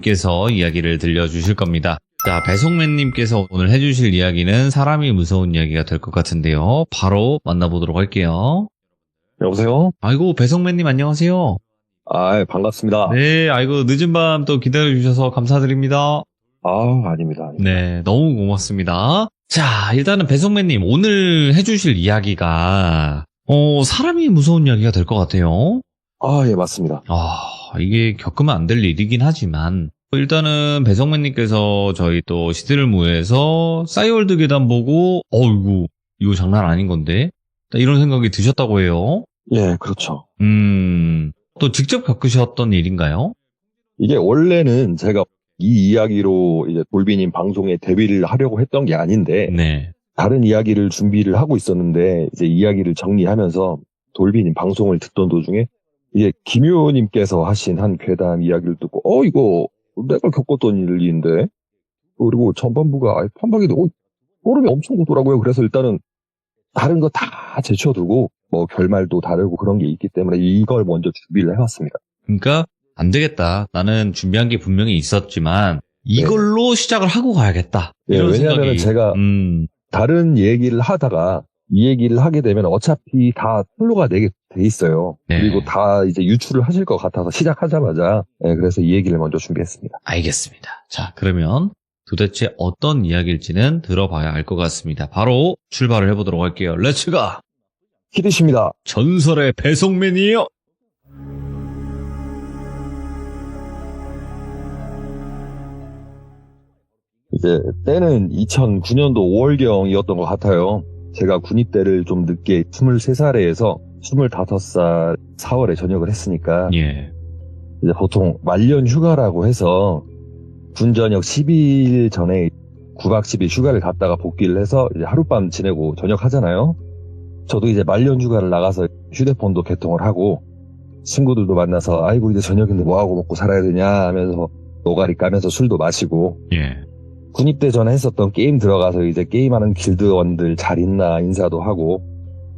께서 이야기를 들려주실 겁니다. 자, 배송맨님께서 오늘 해주실 이야기는 사람이 무서운 이야기가 될 것 같은데요. 바로 만나보도록 할게요. 여보세요? 아이고, 배송맨님 안녕하세요. 반갑습니다. 네, 아이고, 늦은 밤 또 기다려주셔서 감사드립니다. 아닙니다. 네, 너무 고맙습니다. 자, 일단은 배송맨님 오늘 해주실 이야기가 사람이 무서운 이야기가 될 것 같아요. 예, 맞습니다. 이게 겪으면 안 될 일이긴 하지만 일단은 배송맨님께서 저희 또 시드를무에서 싸이월드 계단 보고 어이구 이거 장난 아닌 건데 이런 생각이 드셨다고 해요. 예, 그렇죠. 또 직접 겪으셨던 일인가요? 이게 원래는 제가 이 이야기로 이제 돌비님 방송에 데뷔를 하려고 했던 게 아닌데, 네. 다른 이야기를 준비를 하고 있었는데, 이제 이야기를 정리하면서 돌비님 방송을 듣던 도중에, 이게 김효님께서 하신 한 괴담 이야기를 듣고, 이거 내가 겪었던 일인데, 그리고 전반부가 판박이도 소름이 엄청 돋더라고요. 그래서 일단은 다른 거 다 제쳐두고, 뭐 결말도 다르고 그런 게 있기 때문에 이걸 먼저 준비를 해왔습니다. 그러니까 안 되겠다. 나는 준비한 게 분명히 있었지만 이걸로 시작을 하고 가야겠다. 이런 왜냐하면 생각이. 제가 다른 얘기를 하다가 이 얘기를 하게 되면 어차피 다 플로가 내게 돼 있어요. 네. 그리고 다 이제 유출을 하실 것 같아서 시작하자마자 그래서 이 얘기를 먼저 준비했습니다. 알겠습니다. 자, 그러면 도대체 어떤 이야기일지는 들어봐야 알 것 같습니다. 바로 출발을 해보도록 할게요. 렛츠가! 히드십니다. 전설의 배송맨이에요. 이제 때는 2009년도 5월경이었던 것 같아요. 제가 군입대를 좀 늦게 23살에 해서 25살 4월에 전역을 했으니까 예. 이제 보통 말년 휴가라고 해서 군 전역 12일 전에 9박 10일 휴가를 갔다가 복귀를 해서 이제 하룻밤 지내고 전역하잖아요. 저도 이제 말년 휴가를 나가서 휴대폰도 개통을 하고 친구들도 만나서 아이고 이제 저녁인데 뭐하고 먹고 살아야 되냐 하면서 노가리 까면서 술도 마시고 예. 군입대 전에 했었던 게임 들어가서 이제 게임하는 길드원들 잘 있나 인사도 하고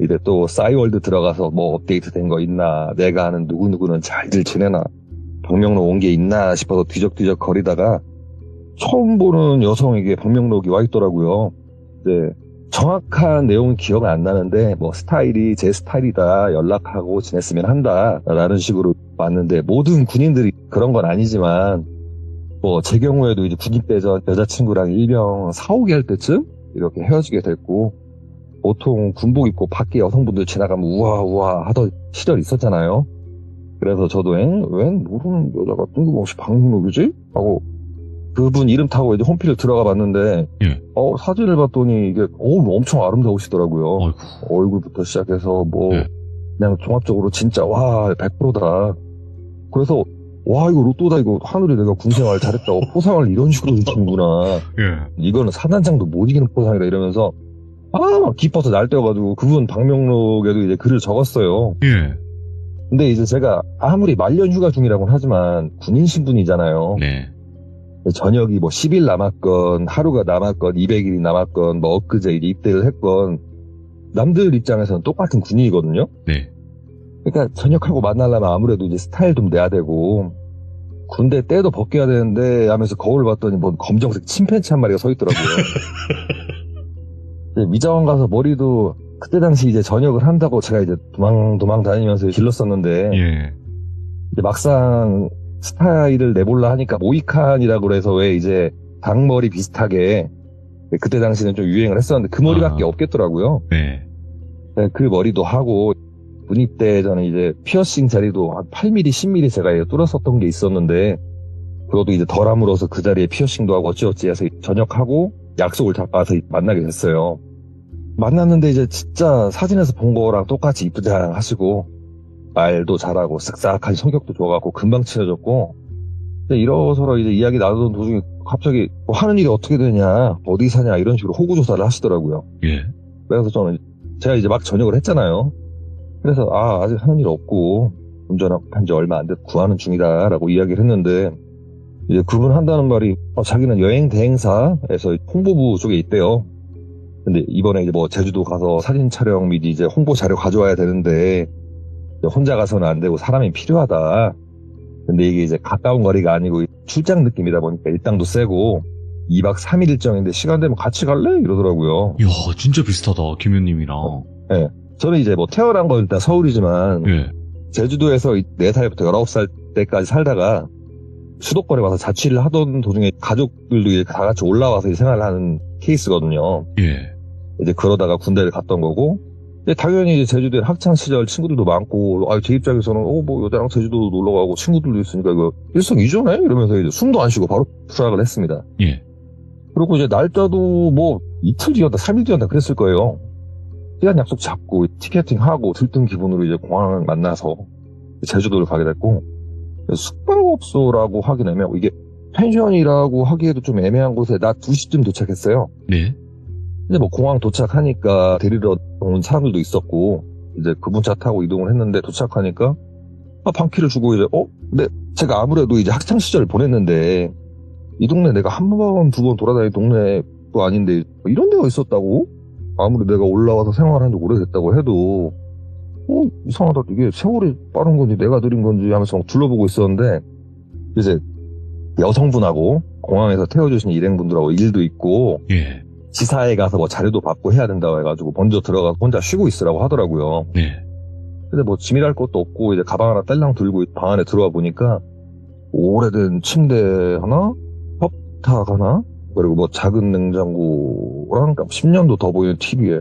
이제 또 싸이월드 들어가서 뭐 업데이트 된 거 있나 내가 아는 누구누구는 잘들 지내나 방명록 온 게 있나 싶어서 뒤적뒤적 거리다가 처음 보는 여성에게 방명록이 와 있더라고요. 이제 정확한 내용은 기억은 안 나는데 뭐 스타일이 제 스타일이다 연락하고 지냈으면 한다 라는 식으로 왔는데 모든 군인들이 그런 건 아니지만 뭐 제 경우에도 이제 군입대 전 여자친구랑 일병 4, 5개 할 때쯤 이렇게 헤어지게 됐고 보통 군복 입고 밖에 여성분들 지나가면 우아우아 하던 시절이 있었잖아요. 그래서 저도 웬 모르는 여자가 뜬금없이 방송록이지? 하고 그분 이름 타고 이제 홈피를 들어가 봤는데 사진을 봤더니 이게 엄청 아름다우시더라고요. 어이구. 얼굴부터 시작해서 뭐 네. 그냥 종합적으로 진짜 와 100%다. 그래서 와 이거 로또다 이거 하늘이 내가 군생활 잘했다고 포상을 이런 식으로 주는구나. 이거는 사단장도 못 이기는 포상이다 이러면서 막 기뻐서 날뛰어가지고 그분 방명록에도 이제 글을 적었어요. 예. 근데 이제 제가 아무리 말년 휴가 중이라고는 하지만 군인 신분이잖아요. 네. 전역이 뭐 10일 남았건 하루가 남았건 200일이 남았건 뭐 엊그제 이제 입대를 했건 남들 입장에서는 똑같은 군인이거든요. 네. 그러니까 전역하고 만나려면 아무래도 이제 스타일 좀 내야 되고 군대 때도 벗겨야 되는데 하면서 거울 봤더니 뭐 검정색 침팬치 한 마리가 서 있더라고요. 이제 미자원 가서 머리도 그때 당시 이제 전역을 한다고 제가 이제 도망 다니면서 길렀었는데 예. 이제 막상 스타일을 내볼라 하니까 모이칸이라고 해서 왜 이제 닭머리 비슷하게 그때 당시는 좀 유행을 했었는데 그 머리밖에 없겠더라고요. 네. 그 머리도 하고 군입대 전에 이제 피어싱 자리도 한 8mm, 10mm 제가 뚫었었던 게 있었는데 그것도 이제 덜 함으로써 그 자리에 피어싱도 하고 어찌어찌 해서 전역하고 약속을 잡아서 만나게 됐어요. 만났는데 이제 진짜 사진에서 본 거랑 똑같이 이쁘장 하시고 말도 잘하고 쓱싹한 성격도 좋아갖고 금방 친해졌고 이러저러 이제 이야기 나누던 도중에 갑자기 뭐 하는 일이 어떻게 되냐 어디 사냐 이런 식으로 호구조사를 하시더라고요. 예. 그래서 저는 제가 이제 막 전역을 했잖아요. 그래서 아직 하는 일 없고 운전한 지 얼마 안 돼서 구하는 중이다 라고 이야기를 했는데 이제 그분 한다는 말이 자기는 여행 대행사에서 홍보부 쪽에 있대요. 근데 이번에 이제 뭐 제주도 가서 사진 촬영 및 이제 홍보 자료 가져와야 되는데 혼자 가서는 안 되고 사람이 필요하다. 근데 이게 이제 가까운 거리가 아니고 출장 느낌이다 보니까 일당도 세고 2박 3일 일정인데 시간 되면 같이 갈래? 이러더라고요. 이야, 진짜 비슷하다, 김현님이랑. 네. 저는 이제 뭐 태어난 건 일단 서울이지만 예. 제주도에서 4살부터 19살 때까지 살다가 수도권에 와서 자취를 하던 도중에 가족들도 이제 다 같이 올라와서 생활을 하는 케이스거든요. 예. 이제 그러다가 군대를 갔던 거고, 근데 당연히 이제 제주도에 학창 시절 친구들도 많고, 제 입장에서는 뭐 여자랑 제주도 놀러 가고 친구들도 있으니까 이거 일석이조네? 이러면서 이제 숨도 안 쉬고 바로 수락을 했습니다. 예. 그리고 이제 날짜도 뭐 이틀 뒤였다, 3일 뒤였다 그랬을 거예요. 시간 약속 잡고 티켓팅하고 들뜬 기분으로 이제 공항을 만나서 제주도를 가게 됐고, 숙박업소라고 하긴 애매하고 이게 펜션이라고 하기에도 좀 애매한 곳에 낮 2시쯤 도착했어요. 네. 이제 뭐 공항 도착하니까 데리러 온 사람들도 있었고 이제 그분 차 타고 이동을 했는데 도착하니까 방키를 주고 이제 근데 제가 아무래도 이제 학창 시절을 보냈는데 이 동네 내가 한 번, 두 번 돌아다닌 동네도 아닌데 이런 데가 있었다고? 아무리 내가 올라와서 생활한 지 오래됐다고 해도 이상하다. 이게 세월이 빠른 건지 내가 느린 건지 하면서 막 둘러보고 있었는데 이제 여성분하고 공항에서 태워주신 일행분들하고 일도 있고 예. 지사에 가서 뭐 자료도 받고 해야 된다고 해가지고 먼저 들어가서 혼자 쉬고 있으라고 하더라고요. 네. 근데 뭐 짐이랄 것도 없고 이제 가방 하나 딸랑 들고 방 안에 들어와 보니까 오래된 침대 하나, 협탁 하나, 그리고 뭐 작은 냉장고랑 10년도 더 보이는 TV에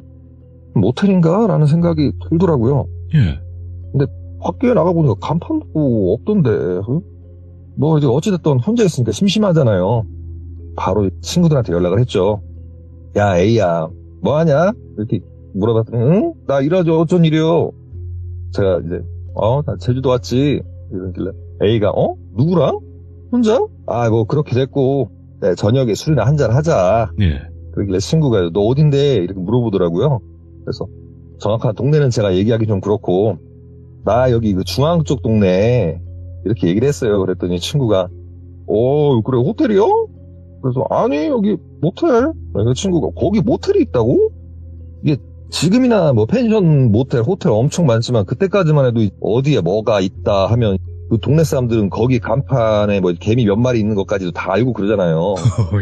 모텔인가? 라는 생각이 들더라고요. 예. 밖에 나가보니까 간판도 없던데. 뭐 이제 어찌됐든 혼자 있으니까 심심하잖아요. 바로 친구들한테 연락을 했죠. 야, A야, 뭐하냐? 이렇게 물어봤더니, 응? 나 일하죠. 어쩐 일이요? 제가 이제, 나 제주도 왔지. 이러길래, A가, 누구랑? 혼자? 뭐 그렇게 됐고, 네, 저녁에 술이나 한잔 하자. 예. 그러길래 친구가, 너 어딘데? 이렇게 물어보더라고요. 그래서 정확한 동네는 제가 얘기하기 좀 그렇고, 나 여기 그 중앙 쪽 동네 이렇게 얘기를 했어요. 그랬더니 친구가 그래 호텔이요? 그래서 아니 여기 모텔. 그 친구가 거기 모텔이 있다고? 이게 지금이나 뭐 펜션 모텔 호텔 엄청 많지만 그때까지만 해도 어디에 뭐가 있다 하면 그 동네 사람들은 거기 간판에 뭐 개미 몇 마리 있는 것까지도 다 알고 그러잖아요.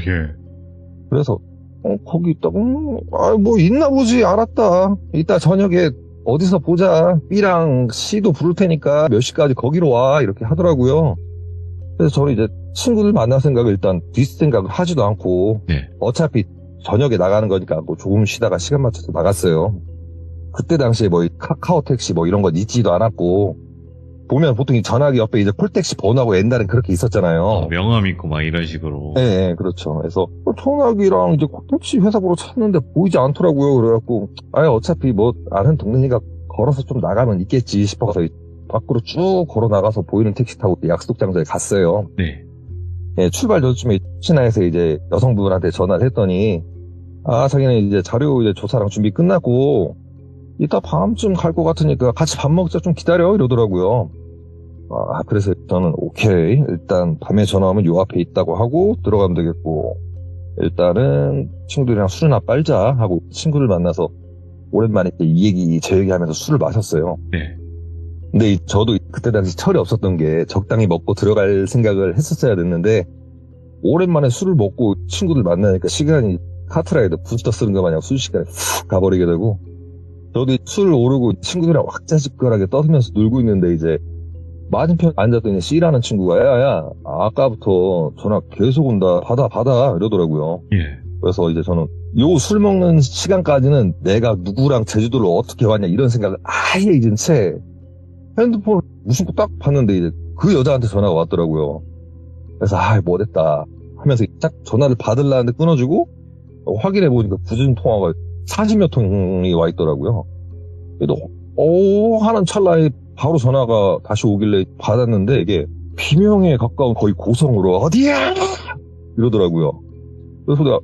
예. 그래서 거기 있다고? 뭐 있나 보지. 알았다. 이따 저녁에 어디서 보자. B랑 C도 부를 테니까 몇 시까지 거기로 와. 이렇게 하더라고요. 그래서 저는 이제 친구들 만날 생각을 일단 뒷생각을 하지도 않고 네. 어차피 저녁에 나가는 거니까 뭐 조금 쉬다가 시간 맞춰서 나갔어요. 그때 당시에 뭐 카카오 택시 뭐 이런 건 있지도 않았고 보면 보통 이 전화기 옆에 이제 콜택시 번호하고 옛날엔 그렇게 있었잖아요. 명함 있고 막 이런 식으로. 네, 그렇죠. 그래서 전화기랑 이제 콜택시 회사 보러 찾는데 보이지 않더라고요. 그래갖고 어차피 뭐 아는 동네니까 걸어서 좀 나가면 있겠지 싶어서 밖으로 쭉 걸어 나가서 보이는 택시 타고 약속 장소에 갔어요. 네. 예, 출발 전쯤에 신화에서 이제 여성분한테 전화를 했더니 자기는 이제 자료 이제 조사랑 준비 끝났고 이따 밤쯤 갈 것 같으니까 같이 밥 먹자 좀 기다려 이러더라고요. 그래서 저는 오케이 일단 밤에 전화하면 요 앞에 있다고 하고 들어가면 되겠고 일단은 친구들이랑 술이나 빨자 하고 친구를 만나서 오랜만에 이 얘기 저 얘기 하면서 술을 마셨어요. 네. 근데 저도 그때 당시 철이 없었던 게 적당히 먹고 들어갈 생각을 했었어야 됐는데 오랜만에 술을 먹고 친구들 만나니까 시간이 카트라이더 부스터 쓰는 것 마냥 순식간에 훅 가버리게 되고 저도 술 오르고 친구들이랑 왁자지껄하게 떠들면서 놀고 있는데 이제 맞은편 앉았더니 C라는 친구가 야야 아까부터 전화 계속 온다 받아 이러더라고요. 예. 그래서 이제 저는 요 술 먹는 시간까지는 내가 누구랑 제주도를 어떻게 왔냐 이런 생각을 아예 잊은 채 핸드폰을 무심코 딱 봤는데 이제 그 여자한테 전화가 왔더라고요. 그래서 뭐됐다 하면서 딱 전화를 받으려는데 끊어주고 확인해 보니까 굳은 통화가 40여 통이 와 있더라고요. 그래도 하는 찰나에 바로 전화가 다시 오길래 받았는데 이게 비명에 가까운 거의 고성으로 어디야 이러더라고요. 그래서 내가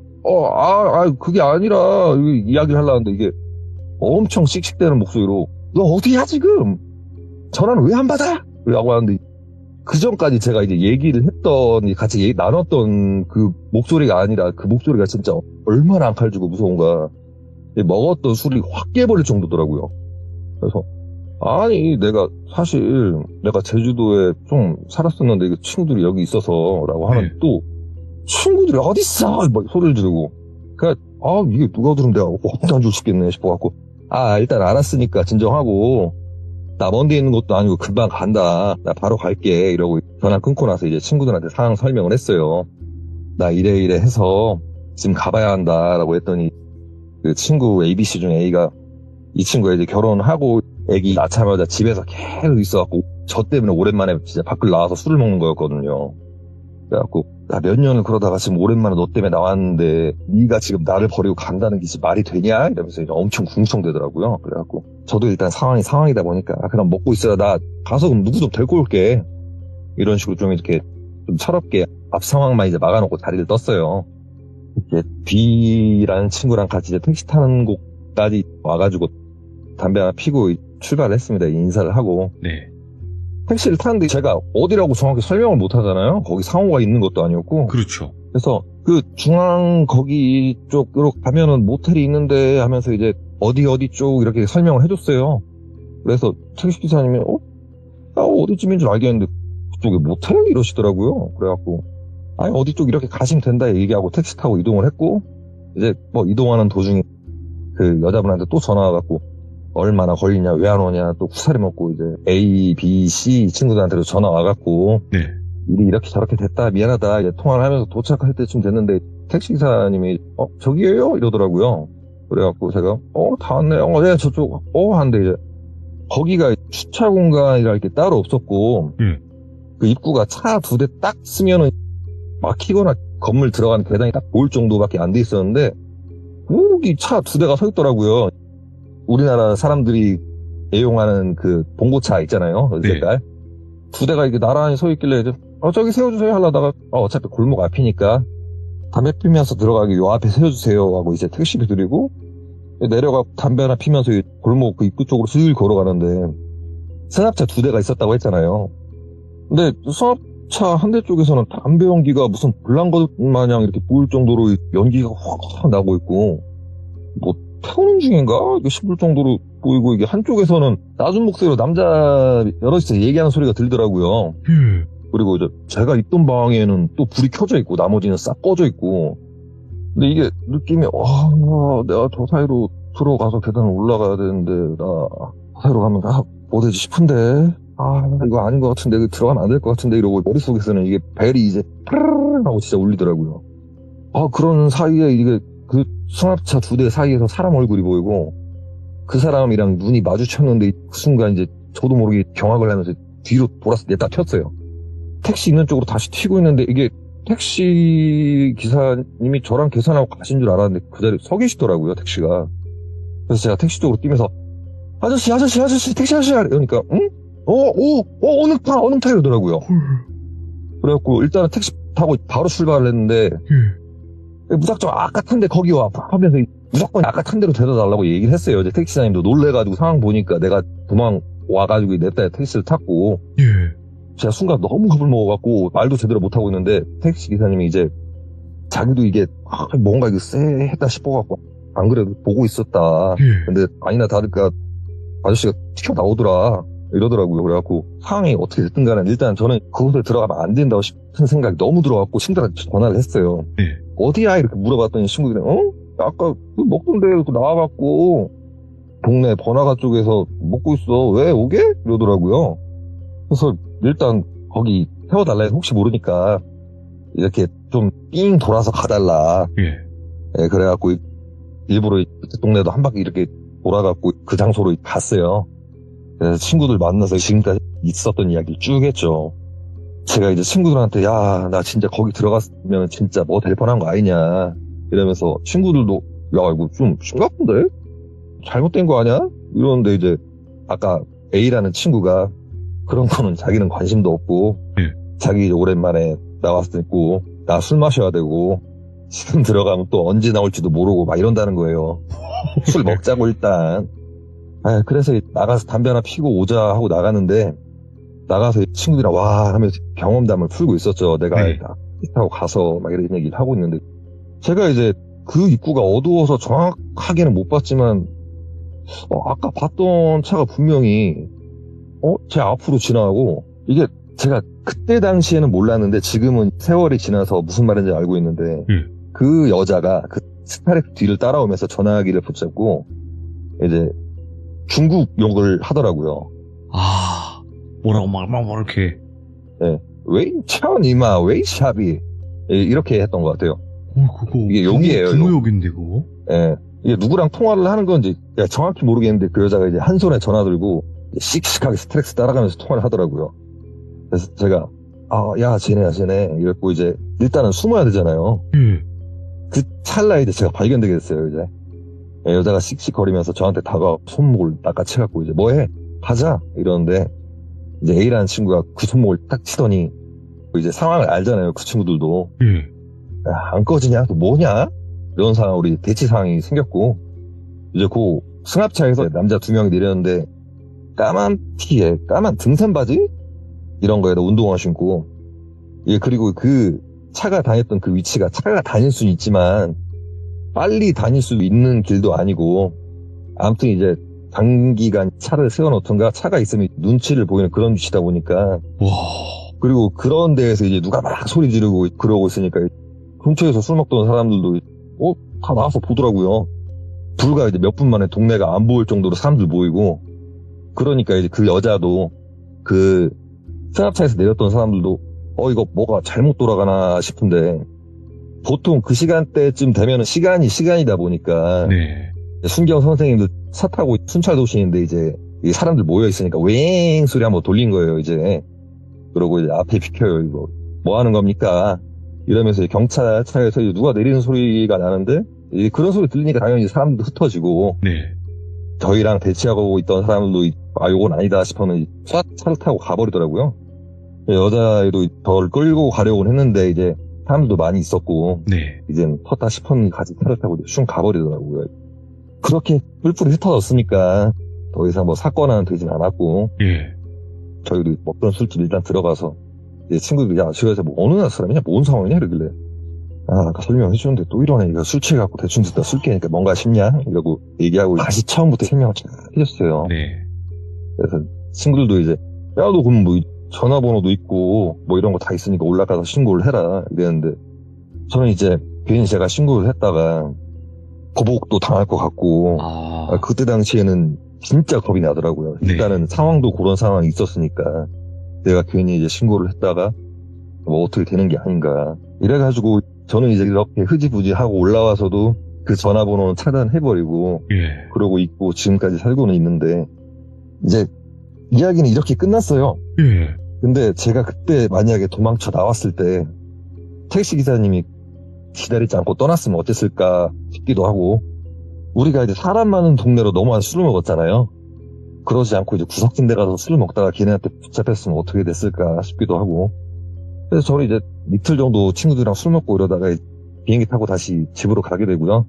그게 아니라 이야기를 하려는데 이게 엄청 씩씩대는 목소리로 너 어디야 지금 전화는 왜 안 받아? 라고 하는데 그 전까지 제가 이제 얘기를 했던 같이 나눴던 그 목소리가 아니라 그 목소리가 진짜 얼마나 안 칼지고 무서운가. 먹었던 술이 확 깨버릴 정도더라고요. 그래서 아니, 내가 제주도에 좀 살았었는데, 이게 친구들이 여기 있어서, 라고 하는, 네. 또, 친구들이 어딨어! 막 소리를 지르고. 이게 누가 들으면 내가 혼자 줄 싶겠네 싶어갖고, 일단 알았으니까 진정하고, 나 먼 데 있는 것도 아니고 금방 간다. 나 바로 갈게. 이러고 전화 끊고 나서 이제 친구들한테 상황 설명을 했어요. 나 이래 해서 지금 가봐야 한다. 라고 했더니, 그 친구 ABC 중 A가, 이 친구가 이제 결혼하고 애기 낳자마자 집에서 계속 있어갖고 저 때문에 오랜만에 진짜 밖을 나와서 술을 먹는 거였거든요. 그래갖고 나 몇 년을 그러다가 지금 오랜만에 너 때문에 나왔는데 네가 지금 나를 버리고 간다는 게 말이 되냐? 이러면서 이제 엄청 궁성대더라고요. 그래갖고 저도 일단 상황이 상황이다 보니까 그럼 먹고 있어라. 나 가서 그럼 누구 좀 데리고 올게. 이런 식으로 좀 이렇게 좀 철없게 앞 상황만 이제 막아놓고 다리를 떴어요. 이제 B라는 친구랑 같이 이제 택시 타는 곳까지 와가지고 담배 하나 피고 출발을 했습니다. 인사를 하고. 네. 택시를 타는데 제가 어디라고 정확히 설명을 못 하잖아요. 거기 상호가 있는 것도 아니었고. 그렇죠. 그래서 그 중앙 거기 쪽으로 가면은 모텔이 있는데 하면서 이제 어디 쪽 이렇게 설명을 해줬어요. 그래서 택시기사님이 어디쯤인 줄 알겠는데 그쪽에 모텔 이러시더라고요. 그래갖고 어디 쪽 이렇게 가시면 된다 얘기하고 택시 타고 이동을 했고 이제 뭐 이동하는 도중에 그 여자분한테 또 전화 와갖고 얼마나 걸리냐, 왜 안 오냐, 또 쿠사리 먹고, 이제, A, B, C 친구들한테도 전화 와갖고, 네. 일이 이렇게 저렇게 됐다, 미안하다, 이제 통화를 하면서 도착할 때쯤 됐는데, 택시기사님이, 저기에요? 이러더라고요. 그래갖고 제가, 다 왔네요. 네, 저쪽, 한데 이제, 거기가 주차 공간이랄 게 따로 없었고, 그 입구가 차 2대 딱 쓰면은 막히거나 건물 들어가는 계단이 딱 보일 정도밖에 안 돼 있었는데, 거기 차 2대가 서 있더라고요. 우리나라 사람들이 애용하는 그 봉고차 있잖아요. 그 색깔. 2대가 이렇게 나란히 서 있길래 저기 세워주세요 하려다가 어차피 골목 앞이니까 담배 피면서 들어가기 요 앞에 세워주세요 하고 이제 택시비 드리고 내려가 담배 하나 피면서 골목 그 입구 쪽으로 슬 걸어가는데 승합차 2대가 있었다고 했잖아요. 근데 승합차 한 대 쪽에서는 담배 연기가 무슨 불난 것 마냥 이렇게 보일 정도로 연기가 확 나고 있고 뭐 태우는 중인가? 이게 싶을 정도로 보이고, 이게 한쪽에서는 낮은 목소리로 남자 여럿이서 얘기하는 소리가 들더라고요. 그리고 이제 제가 있던 방에는 또 불이 켜져 있고, 나머지는 싹 꺼져 있고. 근데 이게 느낌이, 내가 저 사이로 들어가서 계단을 올라가야 되는데, 나 저 사이로 가면 뭐 되지 싶은데, 이거 아닌 것 같은데, 이거 들어가면 안 될 것 같은데, 이러고 머릿속에서는 이게 벨이 이제, 프르르 하고 진짜 울리더라고요. 그런 사이에 이게, 그 승합차 2대 사이에서 사람 얼굴이 보이고 그 사람이랑 눈이 마주쳤는데 그 순간 이제 저도 모르게 경악을 하면서 뒤로 돌아서 냈다 튀었어요. 택시 있는 쪽으로 다시 튀고 있는데 이게 택시 기사님이 저랑 계산하고 가신 줄 알았는데 그 자리에 서 계시더라고요, 택시가. 그래서 제가 택시 쪽으로 뛰면서 아저씨 택시 아저씨 이러니까 응? 어느 타 이러더라고요. 그래갖고 일단은 택시 타고 바로 출발을 했는데 무작정 아까 탄 데 거기 와 하면서 무조건 아까 탄 데로 데려다 달라고 얘기를 했어요. 이제 택시사님도 놀래가지고 상황 보니까 내가 도망 와가지고 내 딸 택시를 탔고 제가 순간 너무 겁을 먹어갖고 말도 제대로 못하고 있는데 택시기사님이 이제 자기도 이게 뭔가 이거 쎄했다 싶어갖고 안 그래도 보고 있었다. 근데 아니나 다를까 아저씨가 튀어나오더라 이러더라고요. 그래갖고 상황이 어떻게 됐든 간에 일단 저는 그곳에 들어가면 안 된다고 싶은 생각이 너무 들어갖고 친구들한테 전화를 했어요. 어디야? 이렇게 물어봤더니 친구들이 아까 먹던 데 나와갖고 동네 번화가 쪽에서 먹고 있어. 왜 오게? 이러더라고요. 그래서 일단 거기 태워달라 해서 혹시 모르니까 이렇게 좀 삥 돌아서 가달라. 그래갖고 일부러 동네도 한 바퀴 이렇게 돌아갖고 그 장소로 갔어요. 그래서 친구들 만나서 지금까지 있었던 이야기를 쭉 했죠. 제가 이제 친구들한테 나 진짜 거기 들어갔으면 진짜 뭐 될 뻔한 거 아니냐 이러면서 친구들도 이거 좀 심각한데? 잘못된 거 아니야? 이러는데 이제 아까 A라는 친구가 그런 거는 자기는 관심도 없고 자기 오랜만에 나왔고 나 술 마셔야 되고 지금 들어가면 또 언제 나올지도 모르고 막 이런다는 거예요. 술 먹자고 일단. 그래서 나가서 담배 하나 피고 오자 하고 나가는데 나가서 친구들이랑 와 하면서 경험담을 풀고 있었죠. 내가 타고 가서 막 이런 얘기를 하고 있는데 제가 이제 그 입구가 어두워서 정확하게는 못 봤지만 아까 봤던 차가 분명히, 제 앞으로 지나가고, 이게 제가 그때 당시에는 몰랐는데 지금은 세월이 지나서 무슨 말인지 알고 있는데, 그 여자가 그 스타렉 뒤를 따라오면서 전화기를 붙잡고, 이제 중국 욕을 하더라고요. 아, 뭐라고 막 이렇게. 웨이차니마, 웨이샤비. 이렇게 했던 것 같아요. 그거. 이게 욕이에요, 부모욕인데, 그거? 예. 이게 누구랑 통화를 하는 건지 정확히 모르겠는데 그 여자가 이제 한 손에 전화 들고 씩씩하게 스트렉스 따라가면서 통화를 하더라고요. 그래서 제가, 야, 쟤네. 이랬고 이제 일단은 숨어야 되잖아요. 그 찰나에 이제 제가 발견되게 됐어요, 이제. 여자가 씩씩거리면서 저한테 다가와 손목을 낚아채갖고 이제 뭐해? 가자! 이러는데 이제 A라는 친구가 그 손목을 딱 치더니 이제 상황을 알잖아요, 그 친구들도. 야, 안 꺼지냐? 또 뭐냐? 이런 상황, 우리 대치 상황이 생겼고, 이제 그 승합차에서 남자 2명이 내렸는데, 까만 티에, 까만 등산 바지? 이런 거에다 운동화 신고, 그리고 그 차가 다녔던 그 위치가 차가 다닐 수는 있지만, 빨리 다닐 수 있는 길도 아니고, 아무튼 이제 단기간 차를 세워놓던가 차가 있으면 눈치를 보이는 그런 위치다 보니까, 와. 그리고 그런 데에서 이제 누가 막 소리 지르고 그러고 있으니까, 근처에서 술 먹던 사람들도 다 나와서 보더라고요. 불과 이제 몇 분 만에 동네가 안 보일 정도로 사람들 모이고, 그러니까 이제 그 여자도 그 승합차에서 내렸던 사람들도 이거 뭐가 잘못 돌아가나 싶은데, 보통 그 시간대쯤 되면은 시간이다 보니까, 네. 순경 선생님들 차 타고 순찰 도시인데 이제 이 사람들 모여 있으니까 웽 소리 한번 돌린 거예요, 이제. 그러고 이제 앞에 비켜요, 이거. 뭐 하는 겁니까? 이러면서 경찰차에서 누가 내리는 소리가 나는데, 그런 소리 들리니까 당연히 사람들도 흩어지고, 네. 저희랑 대치하고 있던 사람들도, 요건 아니다 싶으면 싹 차를 타고 가버리더라고요. 여자애도 저를 끌고 가려고 했는데, 이제 사람들도 많이 있었고, 네. 이젠 텄다 싶으면 같이 차를 타고 슝 가버리더라고요. 그렇게 뿔뿔이 흩어졌으니까, 더 이상 뭐 사건은 되진 않았고, 저희도 먹던 술집 일단 들어가서, 친구들이, 야, 저기서 뭐 어느 나라 사람이냐? 뭔 상황이냐? 이러길래. 아까 설명해주는데 또 이러네. 이거 술 취해갖고 대충 듣다 술 깨니까 뭔가 싶냐? 이러고 얘기하고 다시 처음부터 설명을 쫙 해줬어요. 네. 그래서 친구들도 이제, 야, 너 그럼 뭐 전화번호도 있고 뭐 이런 거 다 있으니까 올라가서 신고를 해라. 이랬는데 저는 이제 괜히 제가 신고를 했다가 거복도 당할 것 같고, 그때 당시에는 진짜 겁이 나더라고요. 일단은 상황도 그런 상황이 있었으니까. 내가 괜히 이제 신고를 했다가 뭐 어떻게 되는 게 아닌가. 이래가지고 저는 이제 이렇게 흐지부지 하고 올라와서도 그 전화번호는 차단해버리고 그러고 있고 지금까지 살고는 있는데, 이제 이야기는 이렇게 끝났어요. 근데 제가 그때 만약에 도망쳐 나왔을 때 택시기사님이 기다리지 않고 떠났으면 어땠을까 싶기도 하고, 우리가 이제 사람 많은 동네로 너무 술을 먹었잖아요. 그러지 않고 이제 구석진 데 가서 술을 먹다가 걔네한테 붙잡혔으면 어떻게 됐을까 싶기도 하고. 그래서 저는 이제 이틀 정도 친구들이랑 술 먹고 이러다가 비행기 타고 다시 집으로 가게 되고요.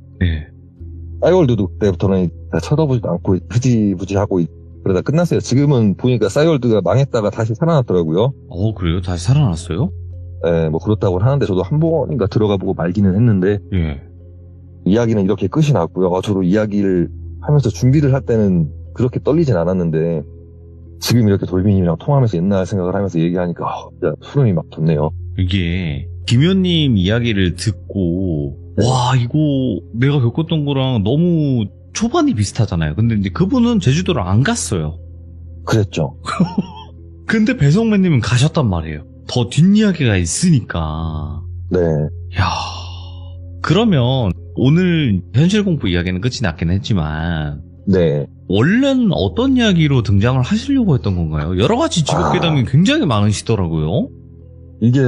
싸이월드도 그때부터는 쳐다보지도 않고 흐지부지하고 그러다 끝났어요. 지금은 보니까 싸이월드가 망했다가 다시 살아났더라고요. 그래요? 다시 살아났어요? 네, 뭐 그렇다고 하는데 저도 한 번인가 들어가 보고 말기는 했는데, 이야기는 이렇게 끝이 났고요. 저도 이야기를 하면서 준비를 할 때는 그렇게 떨리진 않았는데, 지금 이렇게 돌비님이랑 통화하면서 옛날 생각을 하면서 얘기하니까 진짜 소름이 막 돋네요. 이게 김효님 이야기를 듣고 와, 이거 내가 겪었던 거랑 너무 초반이 비슷하잖아요. 근데 이제 그분은 제주도를 안 갔어요. 그랬죠. 근데 배성매님은 가셨단 말이에요. 더 뒷이야기가 있으니까. 네. 야, 그러면 오늘 현실 공포 이야기는 끝이 났긴 했지만, 네. 원래는 어떤 이야기로 등장을 하시려고 했던 건가요? 여러 가지 직업괴담이 굉장히 많으시더라고요. 이게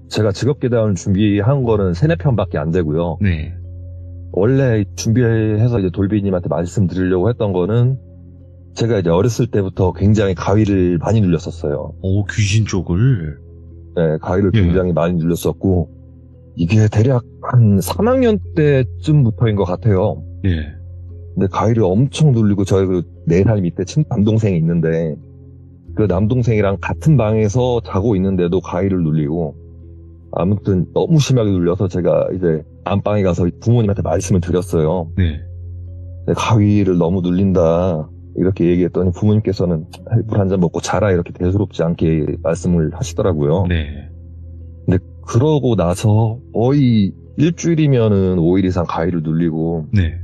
제가 직업괴담을 준비한 거는 3-4편밖에 안 되고요. 네. 원래 준비해서 이제 돌비님한테 말씀드리려고 했던 거는, 제가 이제 어렸을 때부터 굉장히 가위를 많이 눌렸었어요. 귀신 쪽을? 네, 가위를 굉장히 많이 눌렸었고, 이게 대략 한 3학년 때쯤부터인 것 같아요. 근데 가위를 엄청 눌리고, 저희 그 4살 밑에 남동생이 있는데, 그 남동생이랑 같은 방에서 자고 있는데도 가위를 눌리고, 아무튼 너무 심하게 눌려서 제가 이제 안방에 가서 부모님한테 말씀을 드렸어요. 가위를 너무 눌린다. 이렇게 얘기했더니 부모님께서는 물 한 잔 먹고 자라 이렇게 대수롭지 않게 말씀을 하시더라고요. 네. 근데 그러고 나서 거의 일주일이면은 5일 이상 가위를 눌리고 네.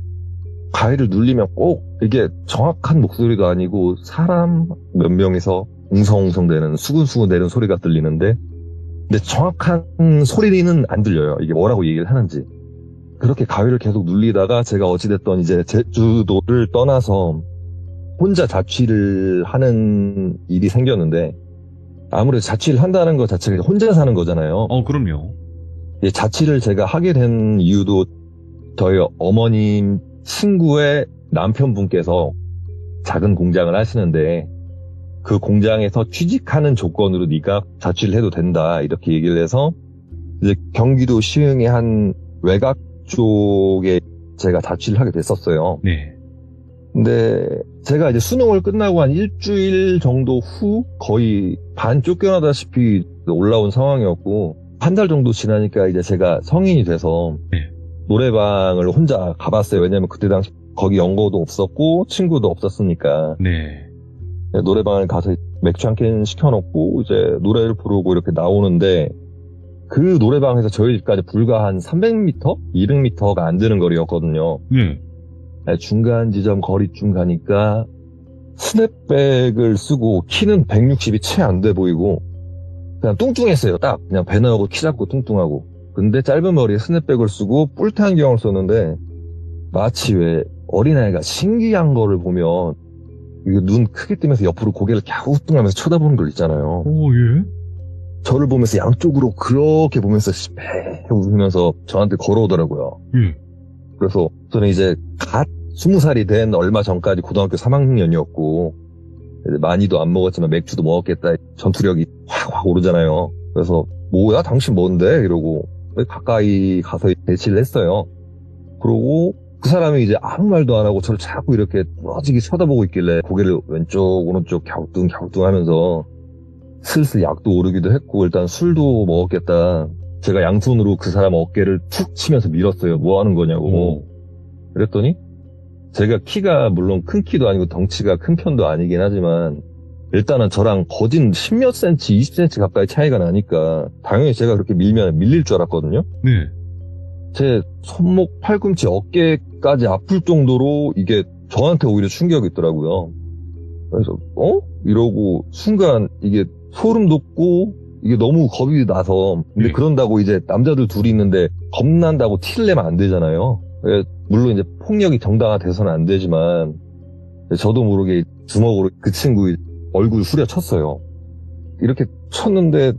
가위를 눌리면 꼭 이게 정확한 목소리도 아니고 사람 몇 명이서 웅성웅성 되는 수근수근 되는 소리가 들리는데 근데 정확한 소리는 안 들려요. 이게 뭐라고 얘기를 하는지. 그렇게 가위를 계속 눌리다가 제가 어찌됐든 이제 제주도를 떠나서 혼자 자취를 하는 일이 생겼는데 아무래도 자취를 한다는 것 자체가 혼자 사는 거잖아요. 그럼요. 자취를 제가 하게 된 이유도 저희 어머님 친구의 남편분께서 작은 공장을 하시는데 그 공장에서 취직하는 조건으로 네가 자취를 해도 된다 이렇게 얘기를 해서 이제 경기도 시흥의 한 외곽 쪽에 제가 자취를 하게 됐었어요. 네. 근데 제가 이제 수능을 끝나고 한 일주일 정도 후 거의 반 쫓겨나다시피 올라온 상황이었고 한 달 정도 지나니까 이제 제가 성인이 돼서 네. 노래방을 혼자 가봤어요. 왜냐면 그때 당시 거기 연고도 없었고 친구도 없었으니까. 네. 노래방을 가서 맥주 한 캔 시켜놓고 이제 노래를 부르고 이렇게 나오는데 그 노래방에서 저희 집까지 불과 한 300m? 200m가 안 되는 거리였거든요. 네. 중간 지점 거리쯤 가니까 스냅백을 쓰고 키는 160이 채 안 돼 보이고 그냥 뚱뚱했어요. 딱 그냥 배너하고 키 작고 뚱뚱하고. 근데 짧은 머리에 스냅백을 쓰고 뿔테 안경을 썼는데 마치 왜 어린아이가 신기한 거를 보면 이게 눈 크게 뜨면서 옆으로 고개를 갸우뚱하면서 쳐다보는 걸 있잖아요. 예. 저를 보면서 양쪽으로 그렇게 보면서 배 웃으면서 저한테 걸어오더라고요. 예. 그래서 저는 이제 갓 20살이 된 얼마 전까지 고등학교 3학년이었고 많이도 안 먹었지만 맥주도 먹었겠다. 전투력이 확 오르잖아요. 그래서 뭐야 당신 뭔데? 이러고 가까이 가서 대치를 했어요. 그러고 그 사람이 이제 아무 말도 안 하고 저를 자꾸 이렇게 부러지게 쳐다보고 있길래 고개를 왼쪽 오른쪽 갸우뚱 하면서 슬슬 약도 오르기도 했고 일단 술도 먹었겠다. 제가 양손으로 그 사람 어깨를 툭 치면서 밀었어요. 뭐 하는 거냐고. 그랬더니 제가 키가 물론 큰 키도 아니고 덩치가 큰 편도 아니긴 하지만 일단은 저랑 거진 10몇 센치, 20cm 가까이 차이가 나니까 당연히 제가 그렇게 밀면 밀릴 줄 알았거든요. 네. 제 손목, 팔꿈치, 어깨까지 아플 정도로 이게 저한테 오히려 충격이 있더라고요. 그래서 이러고 순간 이게 소름 돋고 이게 너무 겁이 나서 근데 그런다고 이제 남자들 둘이 있는데 겁난다고 티를 내면 안 되잖아요. 물론 이제 폭력이 정당화돼서는 안 되지만 저도 모르게 주먹으로 그 친구 얼굴 후려쳤어요. 이렇게 쳤는데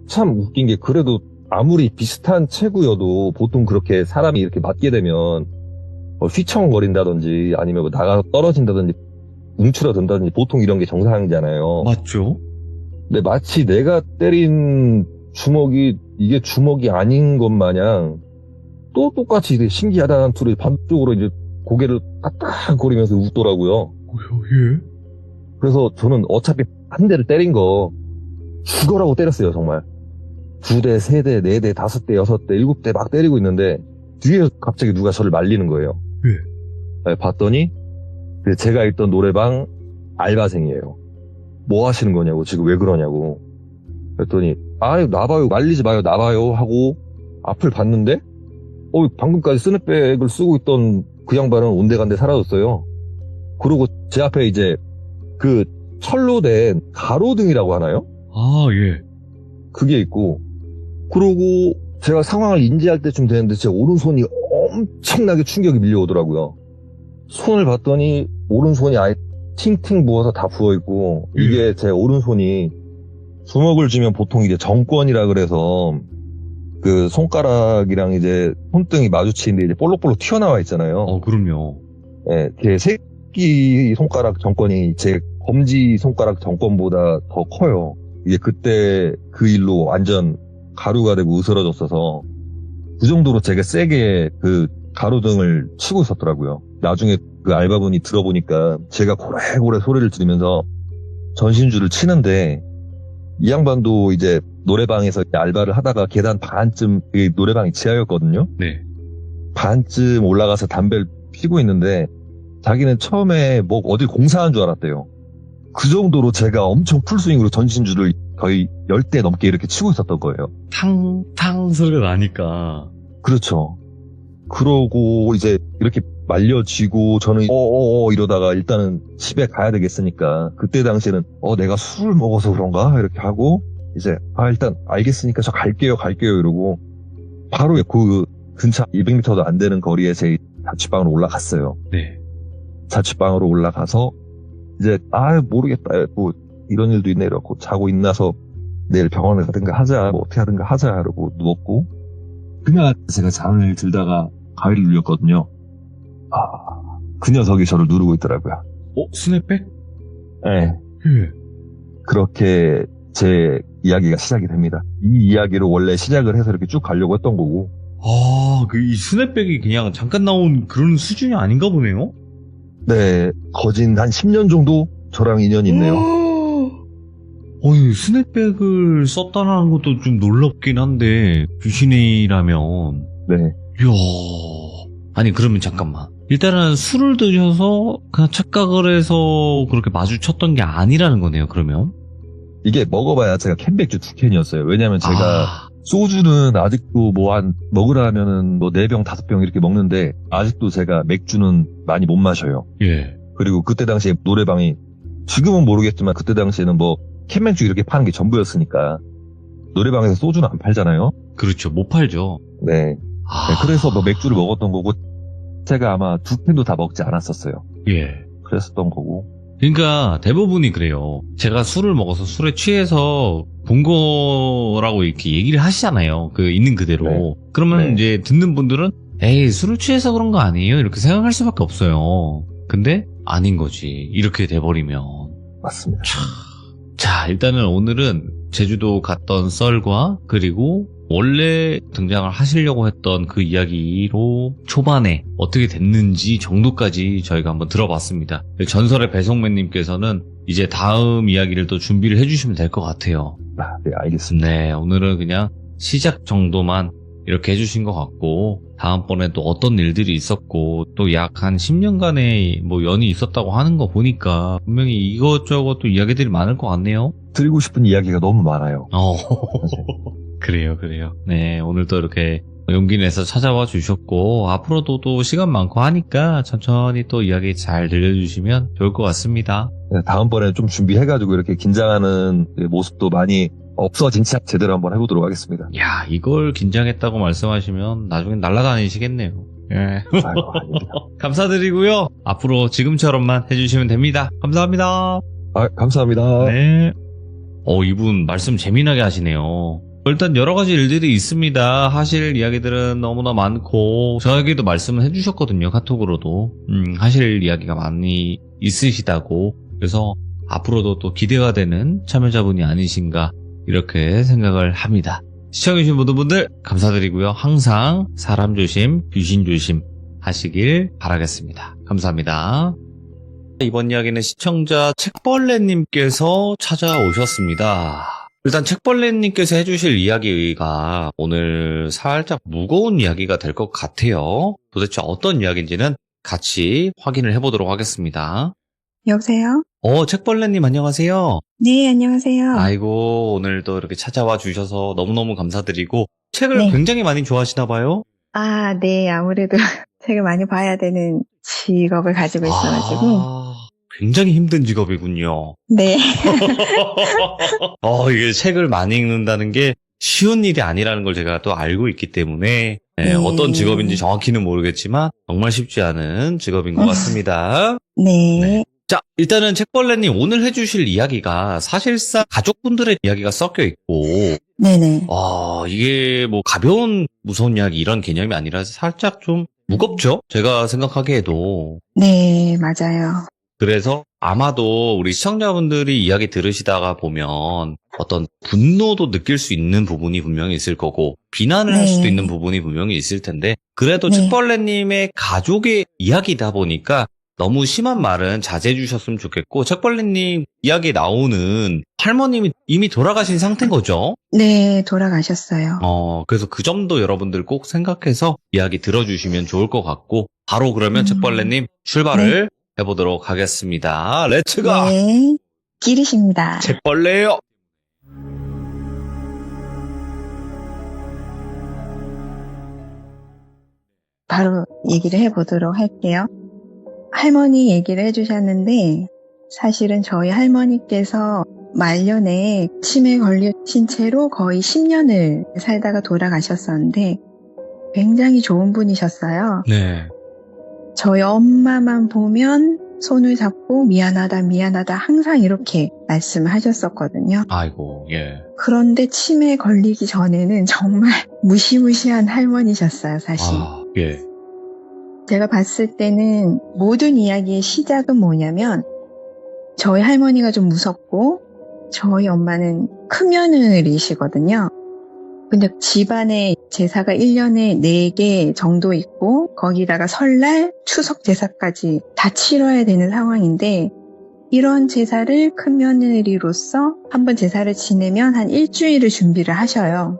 참 웃긴 게 그래도 아무리 비슷한 체구여도 보통 그렇게 사람이 이렇게 맞게 되면 휘청거린다든지 아니면 나가 떨어진다든지 움츠러든다든지 보통 이런 게 정상이잖아요. 맞죠? 근데 마치 내가 때린 주먹이 이게 주먹이 아닌 것 마냥 또 똑같이 이제 신기하다는 투로 반쪽으로 이제 고개를 까딱거리면서 웃더라고요. 예. 그래서 저는 어차피 한 대를 때린 거 죽어라고 때렸어요, 정말. 2대, 3대, 4대, 5대, 6대, 7대 막 때리고 있는데 뒤에 갑자기 누가 저를 말리는 거예요. 네, 봤더니 제가 있던 노래방 알바생이에요. 뭐 하시는 거냐고, 지금 왜 그러냐고. 그랬더니 나봐요, 말리지 마요, 나봐요 하고 앞을 봤는데 방금까지 스냅백을 쓰고 있던 그 양반은 온데간데 사라졌어요. 그리고 제 앞에 이제 그 철로 된 가로등이라고 하나요? 아, 예. 그게 있고 그러고 제가 상황을 인지할 때쯤 되는데 제 오른손이 엄청나게 충격이 밀려오더라고요. 손을 봤더니 오른손이 아예 팅팅 부어서 다 부어있고 이게 제 오른손이 주먹을 쥐면 보통 이제 정권이라 그래서 그 손가락이랑 이제 손등이 마주치는데 이제 볼록볼록 튀어나와 있잖아요. 그럼요. 예, 제 새끼 손가락 정권이 제 검지 손가락 정권보다 더 커요. 이게 그때 그 일로 완전 가루가 되고 으스러졌어서 그 정도로 제가 세게 그 가로등을 치고 있었더라고요. 나중에 그 알바분이 들어보니까 제가 고래고래 소리를 지르면서 전신줄을 치는데 이 양반도 이제 노래방에서 알바를 하다가 계단 반쯤 노래방이 지하였거든요. 네. 반쯤 올라가서 담배를 피고 있는데 자기는 처음에 뭐 어디 공사한 줄 알았대요. 그 정도로 제가 엄청 풀스윙으로 전신주를 거의 10대 넘게 이렇게 치고 있었던 거예요. 탕탕 소리가 나니까. 그렇죠. 그러고 이제 이렇게 말려지고 저는 이러다가 일단은 집에 가야 되겠으니까 그때 당시에는 내가 술을 먹어서 그런가 이렇게 하고 이제 일단 알겠으니까 저 갈게요 이러고 바로 그 근처 200m도 안 되는 거리에 제 자취방으로 올라갔어요. 네. 자취방으로 올라가서 이제 모르겠다 뭐 이런 일도 있네 이러고 자고 있나서 내일 병원에 가든가 하자 뭐 어떻게 하든가 하자 이러고 누웠고 그날 제가 잠을 들다가 가위를 눌렸거든요. 그 녀석이 저를 누르고 있더라고요. 스냅백? 네. 예. 그렇게 제 이야기가 시작이 됩니다. 이 이야기로 원래 시작을 해서 이렇게 쭉 가려고 했던 거고. 이 스냅백이 그냥 잠깐 나온 그런 수준이 아닌가 보네요? 네, 거진 한 10년 정도 저랑 인연이 있네요. 스냅백을 썼다는 것도 좀 놀랍긴 한데, 귀신이라면. 네. 이야. 아니, 그러면 잠깐만. 일단은 술을 드셔서 그냥 착각을 해서 그렇게 마주쳤던 게 아니라는 거네요, 그러면? 이게 먹어봐야 제가 캔백주 2캔이었어요. 왜냐면 제가 소주는 아직도 먹으라면은 4병, 5병 이렇게 먹는데, 아직도 제가 맥주는 많이 못 마셔요. 예. 그리고 그때 당시에 노래방이, 지금은 모르겠지만 그때 당시에는 캔맥주 이렇게 파는 게 전부였으니까, 노래방에서 소주는 안 팔잖아요? 그렇죠. 못 팔죠. 네. 네, 그래서 맥주를 먹었던 거고, 제가 아마 2캔도 다 먹지 않았었어요. 예. 그랬었던 거고. 그러니까 대부분이 그래요. 제가 술을 먹어서 술에 취해서 본 거라고 이렇게 얘기를 하시잖아요. 있는 그대로. 네. 그러면 네. 이제 듣는 분들은 에이, 술을 취해서 그런 거 아니에요? 이렇게 생각할 수밖에 없어요. 근데 아닌 거지. 이렇게 돼버리면. 맞습니다. 자, 일단은 오늘은 제주도 갔던 썰과 그리고 원래 등장을 하시려고 했던 그 이야기로 초반에 어떻게 됐는지 정도까지 저희가 한번 들어봤습니다. 전설의 배송맨님께서는 이제 다음 이야기를 또 준비를 해주시면 될 것 같아요. 네, 알겠습니다. 네, 오늘은 그냥 시작 정도만 이렇게 해주신 것 같고, 다음번에 또 어떤 일들이 있었고, 또 약 한 10년간의 연이 있었다고 하는 거 보니까 분명히 이것저것 또 이야기들이 많을 것 같네요. 드리고 싶은 이야기가 너무 많아요. 그래요. 네, 오늘도 이렇게 용기 내서 찾아와 주셨고, 앞으로도 또 시간 많고 하니까 천천히 또 이야기 잘 들려주시면 좋을 것 같습니다. 네, 다음번에 좀 준비해가지고 이렇게 긴장하는 모습도 많이 없어진 척 제대로 한번 해보도록 하겠습니다. 야, 이걸 긴장했다고 말씀하시면 나중에 날아다니시겠네요. 예. 아이고, 감사드리고요. 앞으로 지금처럼만 해주시면 됩니다. 감사합니다. 감사합니다. 네. 이분 말씀 재미나게 하시네요. 일단 여러 가지 일들이 있습니다. 하실 이야기들은 너무나 많고 저에게도 말씀을 해주셨거든요. 카톡으로도 하실 이야기가 많이 있으시다고. 그래서 앞으로도 또 기대가 되는 참여자분이 아니신가 이렇게 생각을 합니다. 시청해주신 모든 분들 감사드리고요. 항상 사람 조심, 귀신 조심 하시길 바라겠습니다. 감사합니다. 이번 이야기는 시청자 책벌레님께서 찾아오셨습니다. 일단 책벌레님께서 해주실 이야기가 오늘 살짝 무거운 이야기가 될 것 같아요. 도대체 어떤 이야기인지는 같이 확인을 해보도록 하겠습니다. 여보세요? 책벌레님 안녕하세요. 네, 안녕하세요. 아이고, 오늘도 이렇게 찾아와 주셔서 너무너무 감사드리고, 책을 네. 굉장히 많이 좋아하시나 봐요? 네, 아무래도 책을 많이 봐야 되는 직업을 가지고 있어가지고. 굉장히 힘든 직업이군요. 네. 이게 책을 많이 읽는다는 게 쉬운 일이 아니라는 걸 제가 또 알고 있기 때문에, 네, 어떤 직업인지 정확히는 모르겠지만, 정말 쉽지 않은 직업인 것 같습니다. 네. 네. 자, 일단은 책벌레님 오늘 해주실 이야기가 사실상 가족분들의 이야기가 섞여 있고, 네네. 이게 가벼운 무서운 이야기 이런 개념이 아니라 살짝 좀 무겁죠? 제가 생각하기에도. 네, 맞아요. 그래서 아마도 우리 시청자분들이 이야기 들으시다가 보면 어떤 분노도 느낄 수 있는 부분이 분명히 있을 거고, 비난을 할 수도 있는 부분이 분명히 있을 텐데, 그래도 네. 책벌레님의 가족의 이야기다 보니까 너무 심한 말은 자제해 주셨으면 좋겠고, 책벌레님 이야기에 나오는 할머님이 이미 돌아가신 상태인 거죠? 네, 돌아가셨어요. 그래서 그 점도 여러분들 꼭 생각해서 이야기 들어주시면 좋을 것 같고, 바로 그러면 책벌레님 출발을 해보도록 하겠습니다. 렛츠가! 네, 기리십니다. 책벌레요! 바로 얘기를 해보도록 할게요. 할머니 얘기를 해주셨는데 사실은 저희 할머니께서 말년에 치매에 걸리신 채로 거의 10년을 살다가 돌아가셨었는데 굉장히 좋은 분이셨어요. 네. 저희 엄마만 보면 손을 잡고 미안하다 미안하다 항상 이렇게 말씀을 하셨었거든요. 아이고, 예. 그런데 치매에 걸리기 전에는 정말 무시무시한 할머니셨어요, 사실. 아, 예. 제가 봤을 때는 모든 이야기의 시작은 뭐냐면 저희 할머니가 좀 무섭고 저희 엄마는 큰며느리시거든요. 근데 집안에 제사가 1년에 4개 정도 있고 거기다가 설날, 추석 제사까지 다 치러야 되는 상황인데 이런 제사를 큰며느리로서 한번 제사를 지내면 한 일주일을 준비를 하셔요.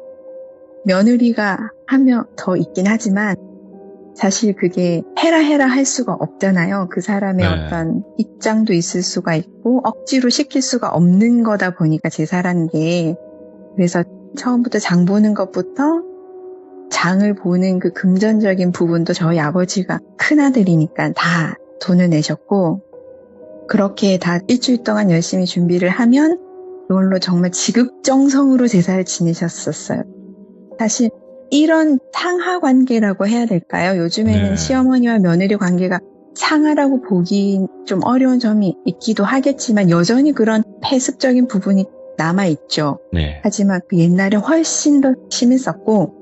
며느리가 한 명 더 있긴 하지만 사실 그게 해라 할 수가 없잖아요. 그 사람의 네. 어떤 입장도 있을 수가 있고 억지로 시킬 수가 없는 거다 보니까 제사라는 게. 그래서 처음부터 장 보는 것부터 장을 보는 그 금전적인 부분도 저희 아버지가 큰아들이니까 다 돈을 내셨고 그렇게 다 일주일 동안 열심히 준비를 하면 그걸로 정말 지극정성으로 제사를 지내셨었어요. 사실 이런 상하 관계라고 해야 될까요? 요즘에는 네. 시어머니와 며느리 관계가 상하라고 보기 좀 어려운 점이 있기도 하겠지만 여전히 그런 폐습적인 부분이 남아있죠. 네. 하지만 그 옛날에 훨씬 더 심했었고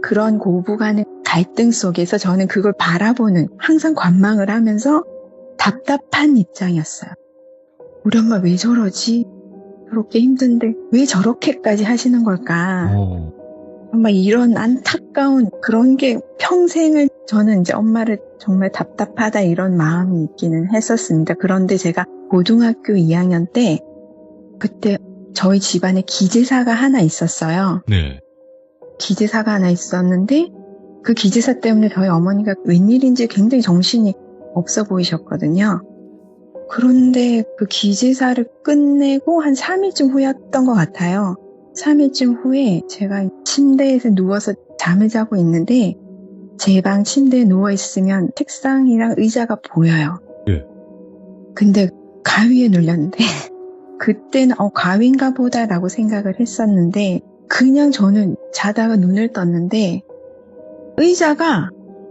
그런 고부간의 갈등 속에서 저는 그걸 바라보는 항상 관망을 하면서 답답한 입장이었어요. 우리 엄마 왜 저러지? 저렇게 힘든데 왜 저렇게까지 하시는 걸까? 정말 이런 안타까운 그런 게 평생을 저는 이제 엄마를 정말 답답하다 이런 마음이 있기는 했었습니다. 그런데 제가 고등학교 2학년 때 그때 저희 집안에 기제사가 하나 있었어요. 네. 기제사가 하나 있었는데 그 기제사 때문에 저희 어머니가 웬일인지 굉장히 정신이 없어 보이셨거든요. 그런데 그 기제사를 끝내고 한 3일쯤 후였던 것 같아요. 3일쯤 후에 제가 침대에서 누워서 잠을 자고 있는데 제 방 침대에 누워있으면 책상이랑 의자가 보여요. 예. 근데 가위에 눌렸는데 그때는 가위인가 보다라고 생각을 했었는데 그냥 저는 자다가 눈을 떴는데 의자가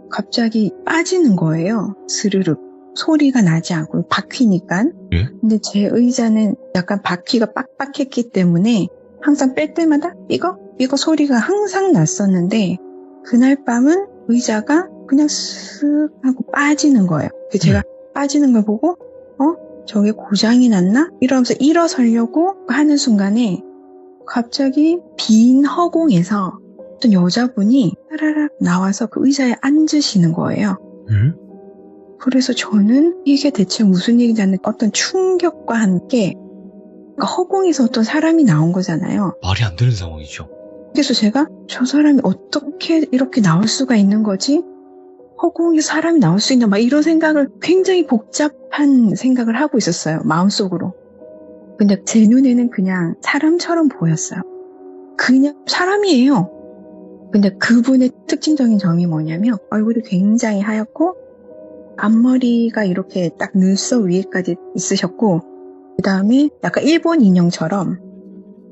갑자기 빠지는 거예요. 스르륵. 소리가 나지 않고 바퀴니까. 예? 근데 제 의자는 약간 바퀴가 빡빡했기 때문에 항상 뺄 때마다 삐걱 소리가 항상 났었는데 그날 밤은 의자가 그냥 쓱 하고 빠지는 거예요. 그래서 제가 빠지는 걸 보고 저게 고장이 났나? 이러면서 일어서려고 하는 순간에 갑자기 빈 허공에서 어떤 여자분이 따라락 나와서 그 의자에 앉으시는 거예요. 그래서 저는 이게 대체 무슨 일인지 않는 어떤 충격과 함께 그러니까 허공에서 어떤 사람이 나온 거잖아요. 말이 안 되는 상황이죠. 그래서 제가 저 사람이 어떻게 이렇게 나올 수가 있는 거지? 허공에 사람이 나올 수 있나? 막 이런 생각을 굉장히 복잡한 생각을 하고 있었어요. 마음속으로. 근데 제 눈에는 그냥 사람처럼 보였어요. 그냥 사람이에요. 근데 그분의 특징적인 점이 뭐냐면 얼굴이 굉장히 하얗고 앞머리가 이렇게 딱 눈썹 위에까지 있으셨고 그 다음에 약간 일본 인형처럼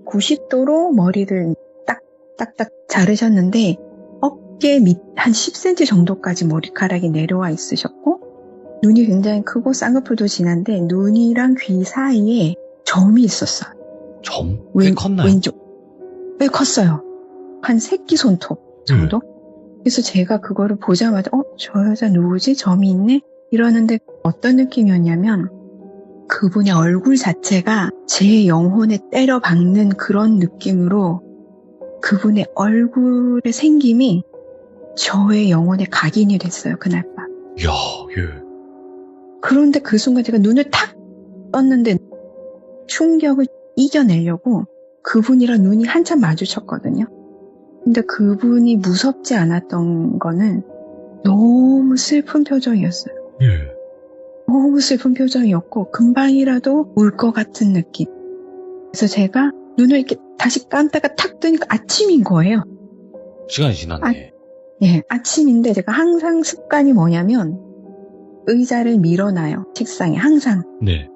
90도로 머리를 딱딱딱 자르셨는데 어깨 밑 한 10cm 정도까지 머리카락이 내려와 있으셨고 눈이 굉장히 크고 쌍꺼풀도 진한데 눈이랑 귀 사이에 점이 있었어요. 점? 꽤 컸나요? 왼쪽. 네, 컸어요. 한 새끼 손톱 정도? 그래서 제가 그거를 보자마자 저 여자 누구지? 점이 있네? 이러는데 어떤 느낌이었냐면 그분의 얼굴 자체가 제 영혼에 때려 박는 그런 느낌으로 그분의 얼굴의 생김이 저의 영혼에 각인이 됐어요. 그날 밤. 이야, 예. 그런데 그 순간 제가 눈을 탁 떴는데 충격을 이겨내려고 그분이랑 눈이 한참 마주쳤거든요. 근데 그분이 무섭지 않았던 거는 너무 슬픈 표정이었어요. 예. 너무 슬픈 표정이었고 금방이라도 울 것 같은 느낌. 그래서 제가 눈을 이렇게 다시 깜다가 탁 뜨니까 아침인 거예요. 시간이 지났네. 예, 아침인데 제가 항상 습관이 뭐냐면 의자를 밀어놔요. 책상에 항상. 네.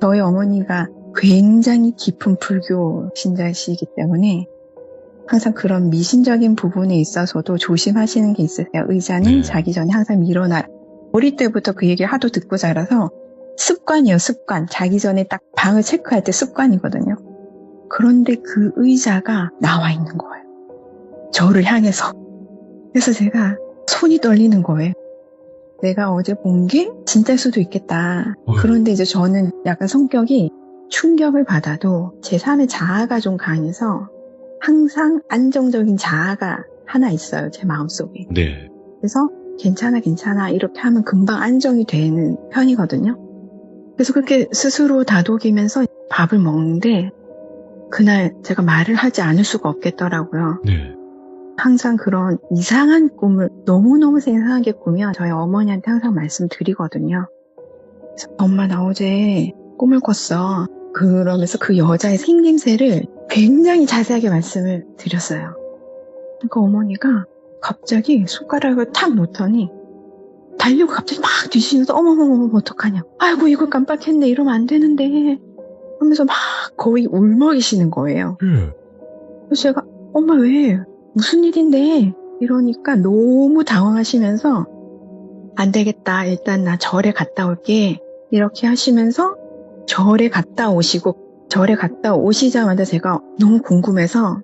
저희 어머니가 굉장히 깊은 불교 신자이시기 때문에 항상 그런 미신적인 부분에 있어서도 조심하시는 게 있으세요. 의자는 네. 자기 전에 항상 밀어놔. 어릴 때부터 그 얘기를 하도 듣고 자라서 습관이에요, 습관. 자기 전에 딱 방을 체크할 때 습관이거든요. 그런데 그 의자가 나와 있는 거예요. 저를 향해서. 그래서 제가 손이 떨리는 거예요. 내가 어제 본 게 진짜일 수도 있겠다. 그런데 이제 저는 약간 성격이 충격을 받아도 제 삶의 자아가 좀 강해서 항상 안정적인 자아가 하나 있어요. 제 마음속에. 네. 그래서 괜찮아 이렇게 하면 금방 안정이 되는 편이거든요. 그래서 그렇게 스스로 다독이면서 밥을 먹는데 그날 제가 말을 하지 않을 수가 없겠더라고요. 네. 항상 그런 이상한 꿈을 너무너무 생생하게 꾸면 저희 어머니한테 항상 말씀드리거든요. 그래서 엄마 나 어제 꿈을 꿨어. 그러면서 그 여자의 생김새를 굉장히 자세하게 말씀을 드렸어요. 그러니까 어머니가 갑자기 손가락을 탁 놓더니 달려고 갑자기 막 뒤지면서 어머머머 어떡하냐. 아이고 이걸 깜빡했네. 이러면 안 되는데. 하면서 막 거의 울먹이시는 거예요. 그래서 제가 엄마 왜? 무슨 일인데? 이러니까 너무 당황하시면서 안 되겠다. 일단 나 절에 갔다 올게. 이렇게 하시면서 절에 갔다 오시고 절에 갔다 오시자마자 제가 너무 궁금해서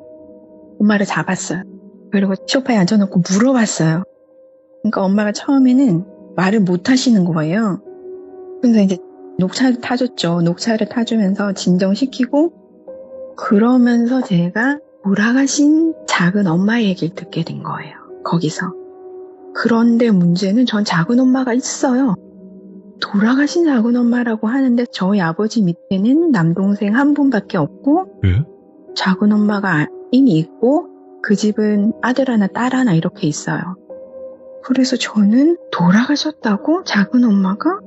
엄마를 잡았어요. 그리고 소파에 앉아놓고 물어봤어요. 그러니까 엄마가 처음에는 말을 못 하시는 거예요. 그래서 이제 녹차를 타줬죠. 녹차를 타주면서 진정시키고 그러면서 제가 돌아가신 작은 엄마 얘기를 듣게 된 거예요. 거기서. 그런데 문제는 전 작은 엄마가 있어요. 돌아가신 작은 엄마라고 하는데 저희 아버지 밑에는 남동생 한 분밖에 없고 예? 작은 엄마가 이미 있고 그 집은 아들 하나 딸 하나 이렇게 있어요. 그래서 저는 돌아가셨다고? 작은 엄마가?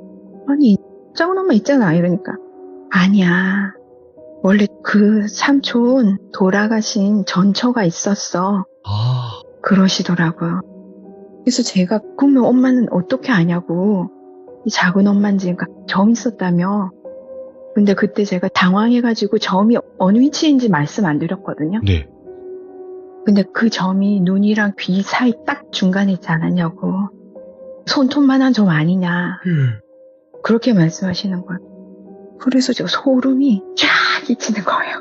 아니 작은 엄마 있잖아. 이러니까 아니야. 원래 그 삼촌 돌아가신 전처가 있었어. 아. 그러시더라고요. 그래서 제가 그러면 엄마는 어떻게 아냐고. 이 작은 엄마인지 그러니까 점 있었다며. 근데 그때 제가 당황해가지고 점이 어느 위치인지 말씀 안 드렸거든요. 네. 근데 그 점이 눈이랑 귀 사이 딱 중간에 있지 않았냐고. 손톱만한 점 아니냐. 그렇게 말씀하시는 거예요. 그래서 제가 소름이 쫙 끼치는 거예요.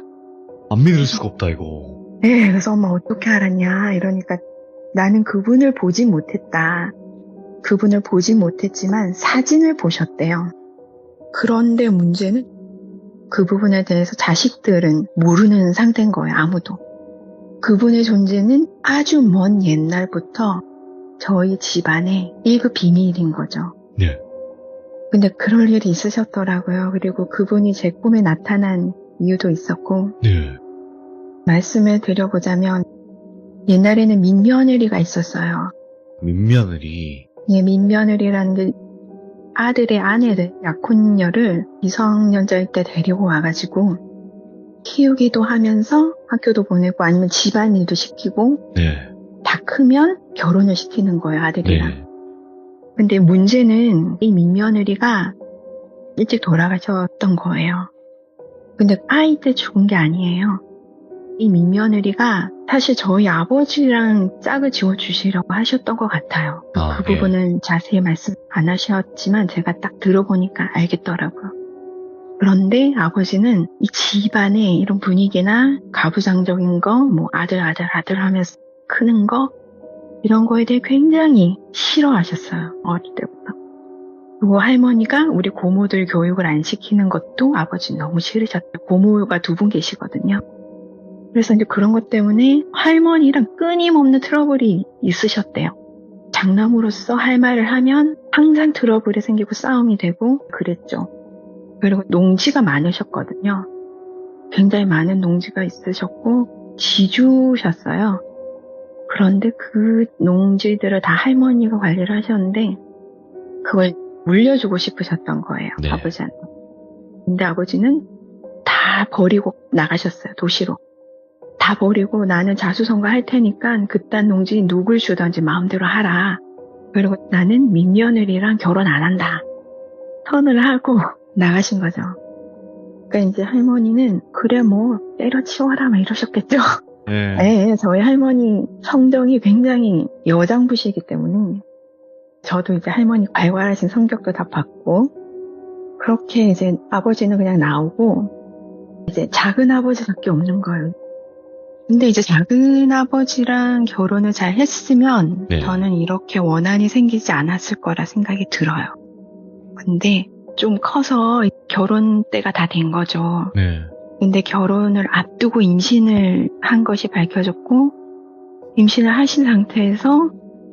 안 믿을 수가 없다, 이거. 네, 그래서 엄마 어떻게 알았냐 이러니까 나는 그분을 보지 못했다. 그분을 보지 못했지만 사진을 보셨대요. 그런데 문제는 그 부분에 대해서 자식들은 모르는 상태인 거예요. 아무도. 그분의 존재는 아주 먼 옛날부터 저희 집안의 1급 비밀인 거죠. 네. 근데 그럴 일이 있으셨더라고요. 그리고 그분이 제 꿈에 나타난 이유도 있었고 네. 말씀을 드려보자면 옛날에는 민며느리가 있었어요. 민며느리. 예, 민며느리라는 게 아들의 아내를 약혼녀를 미성년자일 때 데리고 와가지고 키우기도 하면서 학교도 보내고 아니면 집안일도 시키고 네. 다 크면 결혼을 시키는 거예요. 아들이랑. 네. 근데 문제는 이 민며느리가 일찍 돌아가셨던 거예요. 근데 아이 때 죽은 게 아니에요. 이 민며느리가 사실 저희 아버지랑 짝을 지어주시려고 하셨던 것 같아요. 아, 그 부분은 자세히 말씀 안 하셨지만 제가 딱 들어보니까 알겠더라고요. 그런데 아버지는 이 집안의 이런 분위기나 가부장적인 거, 뭐 아들 하면서 크는 거, 이런 거에 대해 굉장히 싫어하셨어요. 어릴 때부터. 그리고 할머니가 우리 고모들 교육을 안 시키는 것도 아버지 너무 싫으셨대요. 고모가 2분 계시거든요. 그래서 이제 그런 것 때문에 할머니랑 끊임없는 트러블이 있으셨대요. 장남으로서 할 말을 하면 항상 트러블이 생기고 싸움이 되고 그랬죠. 그리고 농지가 많으셨거든요. 굉장히 많은 농지가 있으셨고 지주셨어요. 그런데 그 농지들을 다 할머니가 관리를 하셨는데 그걸 물려주고 싶으셨던 거예요. 네. 아버지한테. 근데 아버지는 다 버리고 나가셨어요. 도시로. 다 버리고 나는 자수성가 할 테니까 그딴 농지 누굴 주던지 마음대로 하라. 그리고 나는 민며느리랑 결혼 안 한다. 선을 하고 나가신 거죠. 그러니까 이제 할머니는 그래 뭐 때려치워라 막 이러셨겠죠. 네. 네, 저희 할머니 성정이 굉장히 여장부시이기 때문에 저도 이제 할머니 발괄하신 성격도 다 봤고 그렇게 이제 아버지는 그냥 나오고 이제 작은 아버지밖에 없는 거예요. 근데 이제 작은 아버지랑 결혼을 잘 했으면 네. 저는 이렇게 원한이 생기지 않았을 거라 생각이 들어요. 근데 좀 커서 결혼 때가 다 된 거죠. 네. 근데 결혼을 앞두고 임신을 한 것이 밝혀졌고 임신을 하신 상태에서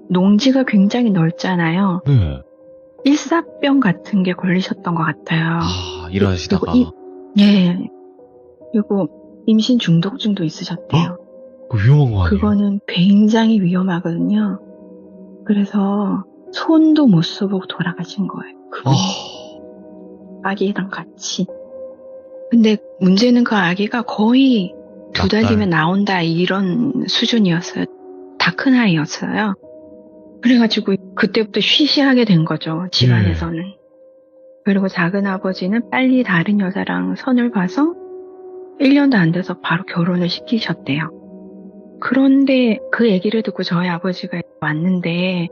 농지가 굉장히 넓잖아요. 네. 일사병 같은 게 걸리셨던 것 같아요. 아, 일하시다가. 예. 그리고 임신 중독증도 있으셨대요. 그 위험한 거 아니에요? 그거는 굉장히 위험하거든요. 그래서 손도 못 써보고 돌아가신 거예요. 그분이. 아기랑 같이. 근데 문제는 그 아기가 거의 2달 뒤면 나온다 이런 수준이었어요. 다 큰 아이였어요. 그래가지고 그때부터 쉬쉬하게 된 거죠. 집안에서는. 그리고 작은 아버지는 빨리 다른 여자랑 선을 봐서 1년도 안 돼서 바로 결혼을 시키셨대요. 그런데 그 얘기를 듣고 저희 아버지가 왔는데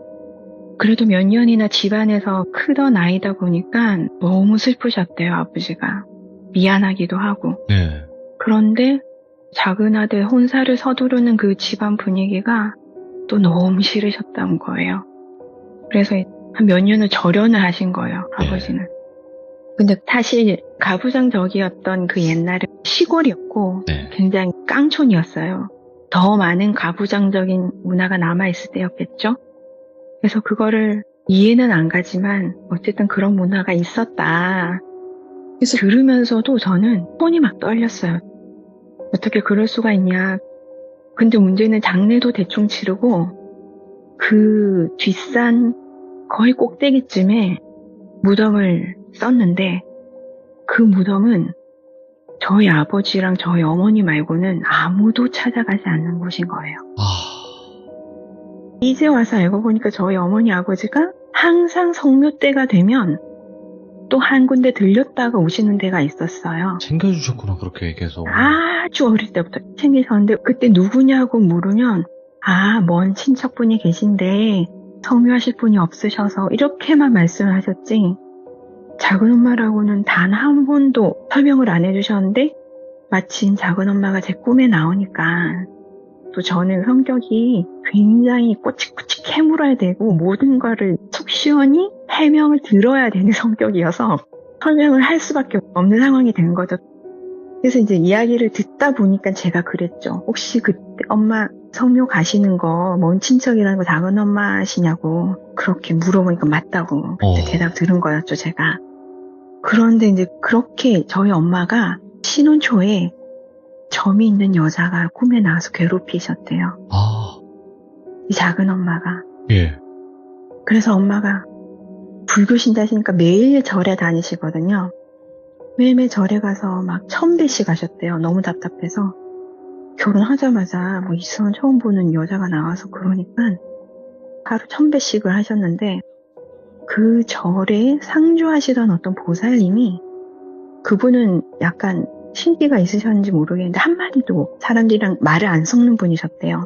그래도 몇 년이나 집안에서 크던 아이다 보니까 너무 슬프셨대요, 아버지가. 미안하기도 하고. 네. 그런데 작은 아들 혼사를 서두르는 그 집안 분위기가 또 너무 싫으셨던 거예요. 그래서 한 몇 년을 절연을 하신 거예요, 아버지는. 근데 사실 가부장적이었던 그 옛날에 시골이었고 네. 굉장히 깡촌이었어요. 더 많은 가부장적인 문화가 남아있을 때였겠죠? 그래서 그거를 이해는 안 가지만 어쨌든 그런 문화가 있었다. 그래서 들으면서도 저는 손이 막 떨렸어요. 어떻게 그럴 수가 있냐. 근데 문제는 장례도 대충 치르고 그 뒷산 거의 꼭대기쯤에 무덤을 썼는데 그 무덤은 저희 아버지랑 저희 어머니 말고는 아무도 찾아가지 않는 곳인 거예요. 이제 와서 알고 보니까 저희 어머니 아버지가 항상 성묘 때가 되면 또 한 군데 들렸다가 오시는 데가 있었어요. 챙겨주셨구나, 그렇게 계속. 아주 어릴 때부터 챙기셨는데 그때 누구냐고 물으면 먼 친척분이 계신데 성묘하실 분이 없으셔서 이렇게만 말씀을 하셨지 작은 엄마라고는 단 한 번도 설명을 안 해주셨는데 마침 작은 엄마가 제 꿈에 나오니까 또 저는 성격이 굉장히 꼬치꼬치 캐물어야 되고 모든 거를 속 시원히 해명을 들어야 되는 성격이어서 설명을 할 수밖에 없는 상황이 된 거죠. 그래서 이제 이야기를 듣다 보니까 제가 그랬죠. 혹시 그때 엄마 성묘 가시는 거 먼 친척이라는 거 작은 엄마시냐고 그렇게 물어보니까 맞다고 그때 대답 들은 거였죠, 제가. 그런데 이제 그렇게 저희 엄마가 신혼 초에 점이 있는 여자가 꿈에 나와서 괴롭히셨대요. 이 작은 엄마가. 예. 그래서 엄마가 불교 신자시니까 매일 절에 다니시거든요. 매일매일 절에 가서 막 1000배씩 하셨대요. 너무 답답해서. 결혼하자마자 뭐 이성은 처음 보는 여자가 나와서 그러니까 하루 1000배씩을 하셨는데 그 절에 상주하시던 어떤 보살님이 그분은 약간 신기가 있으셨는지 모르겠는데 한마디도 사람들이랑 말을 안 섞는 분이셨대요.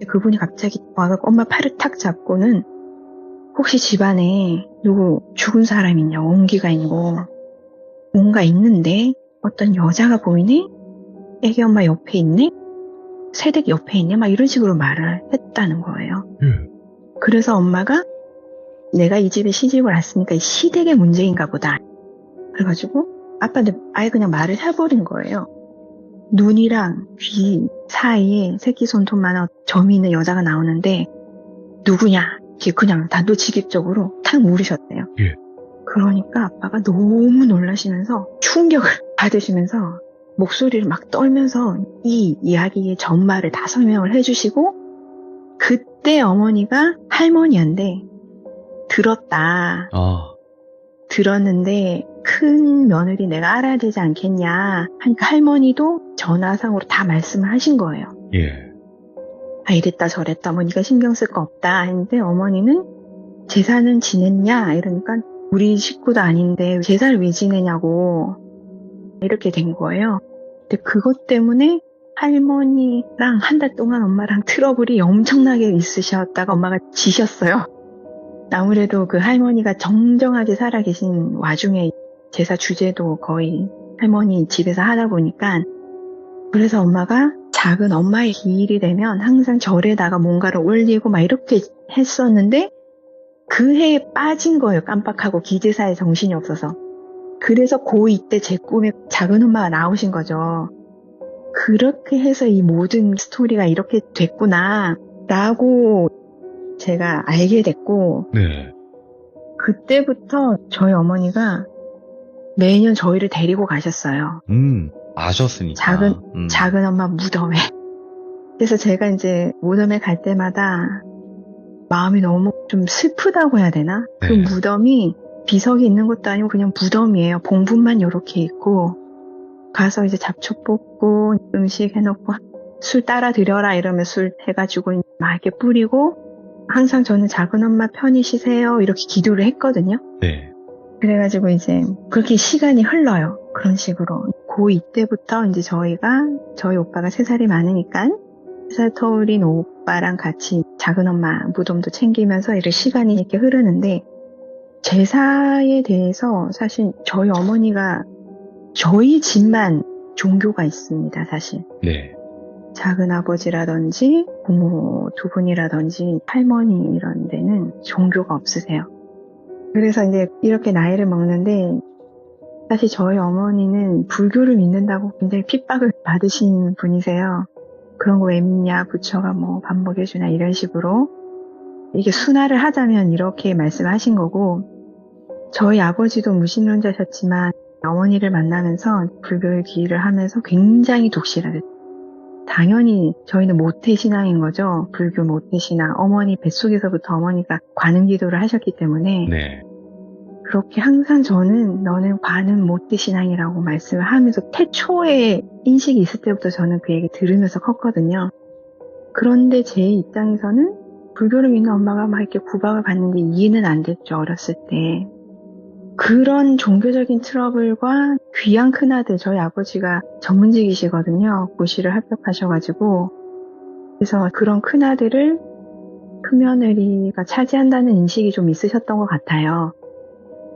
그분이 갑자기 와서 엄마 팔을 탁 잡고는 혹시 집안에 누구 죽은 사람 있냐고 온기가 있고 뭔가 있는데 어떤 여자가 보이네? 애기 엄마 옆에 있네? 새댁 옆에 있네? 막 이런 식으로 말을 했다는 거예요. 그래서 엄마가 내가 이 집에 시집을 왔으니까 이 시댁의 문제인가 보다. 그래가지고 아빠한테 아예 그냥 말을 해버린 거예요. 눈이랑 귀 사이에 새끼 손톱만한 점이 있는 여자가 나오는데 누구냐? 이렇게 그냥 단도직입적으로 탁 물으셨대요. 예. 그러니까 아빠가 너무 놀라시면서 충격을 받으시면서 목소리를 막 떨면서 이 이야기의 전말을 다 설명을 해주시고 그때 어머니가 할머니한테 들었다. 아, 들었는데 큰 며느리 내가 알아야 되지 않겠냐 하니까 할머니도 전화상으로 다 말씀을 하신 거예요. 예. 아, 이랬다 저랬다 뭐 네가 신경 쓸 거 없다 했는데 어머니는 제사는 지냈냐 이러니까 우리 식구도 아닌데 제사를 왜 지내냐고 이렇게 된 거예요. 근데 그것 때문에 할머니랑 한 달 동안 엄마랑 트러블이 엄청나게 있으셨다가 엄마가 지셨어요. 아무래도 그 할머니가 정정하게 살아계신 와중에 제사 주제도 거의 할머니 집에서 하다 보니까 그래서 엄마가 작은 엄마의 기일이 되면 항상 절에다가 뭔가를 올리고 막 이렇게 했었는데 그 해에 빠진 거예요. 깜빡하고 기제사에 정신이 없어서. 그래서 고2 때 제 꿈에 작은 엄마가 나오신 거죠. 그렇게 해서 이 모든 스토리가 이렇게 됐구나 라고 제가 알게 됐고 네. 그때부터 저희 어머니가 매년 저희를 데리고 가셨어요. 아셨으니까. 작은 엄마 무덤에. 그래서 제가 이제 무덤에 갈 때마다 마음이 너무 좀 슬프다고 해야 되나? 네. 그 무덤이 비석이 있는 것도 아니고 그냥 무덤이에요. 봉분만 이렇게 있고 가서 이제 잡초 뽑고 음식 해놓고 술 따라 드려라 이러면 술 해가지고 막 이렇게 뿌리고 항상 저는 작은 엄마 편히쉬세요 이렇게 기도를 했거든요. 네. 그래가지고 이제 그렇게 시간이 흘러요. 그런 식으로. 고2 때부터 이제 저희 오빠가 3살이 많으니까 3살 터울인 오빠랑 같이 작은 엄마 무덤도 챙기면서 이렇게 시간이 이렇게 흐르는데 제사에 대해서 사실 저희 어머니가 저희 집만 종교가 있습니다, 사실. 네. 작은 아버지라든지 부모 두 분이라든지 할머니 이런 데는 종교가 없으세요. 그래서 이제 이렇게 나이를 먹는데 사실 저희 어머니는 불교를 믿는다고 굉장히 핍박을 받으신 분이세요. 그런 거 왜 믿냐, 부처가 뭐 밥 먹여주냐 이런 식으로 이게 순화를 하자면 이렇게 말씀하신 거고 저희 아버지도 무신론자셨지만 어머니를 만나면서 불교의 기일을 하면서 굉장히 독실하셨어요. 당연히 저희는 모태신앙인 거죠. 불교 모태신앙. 어머니 뱃속에서부터 어머니가 관음기도를 하셨기 때문에 네. 그렇게 항상 저는 너는 관음 모태신앙이라고 말씀을 하면서 태초에 인식이 있을 때부터 저는 그 얘기 들으면서 컸거든요. 그런데 제 입장에서는 불교를 믿는 엄마가 막 이렇게 구박을 받는 게 이해는 안 됐죠. 어렸을 때. 그런 종교적인 트러블과 귀한 큰아들, 저희 아버지가 전문직이시거든요. 고시를 합격하셔가지고. 그래서 그런 큰아들을 큰며느리가 차지한다는 인식이 좀 있으셨던 것 같아요.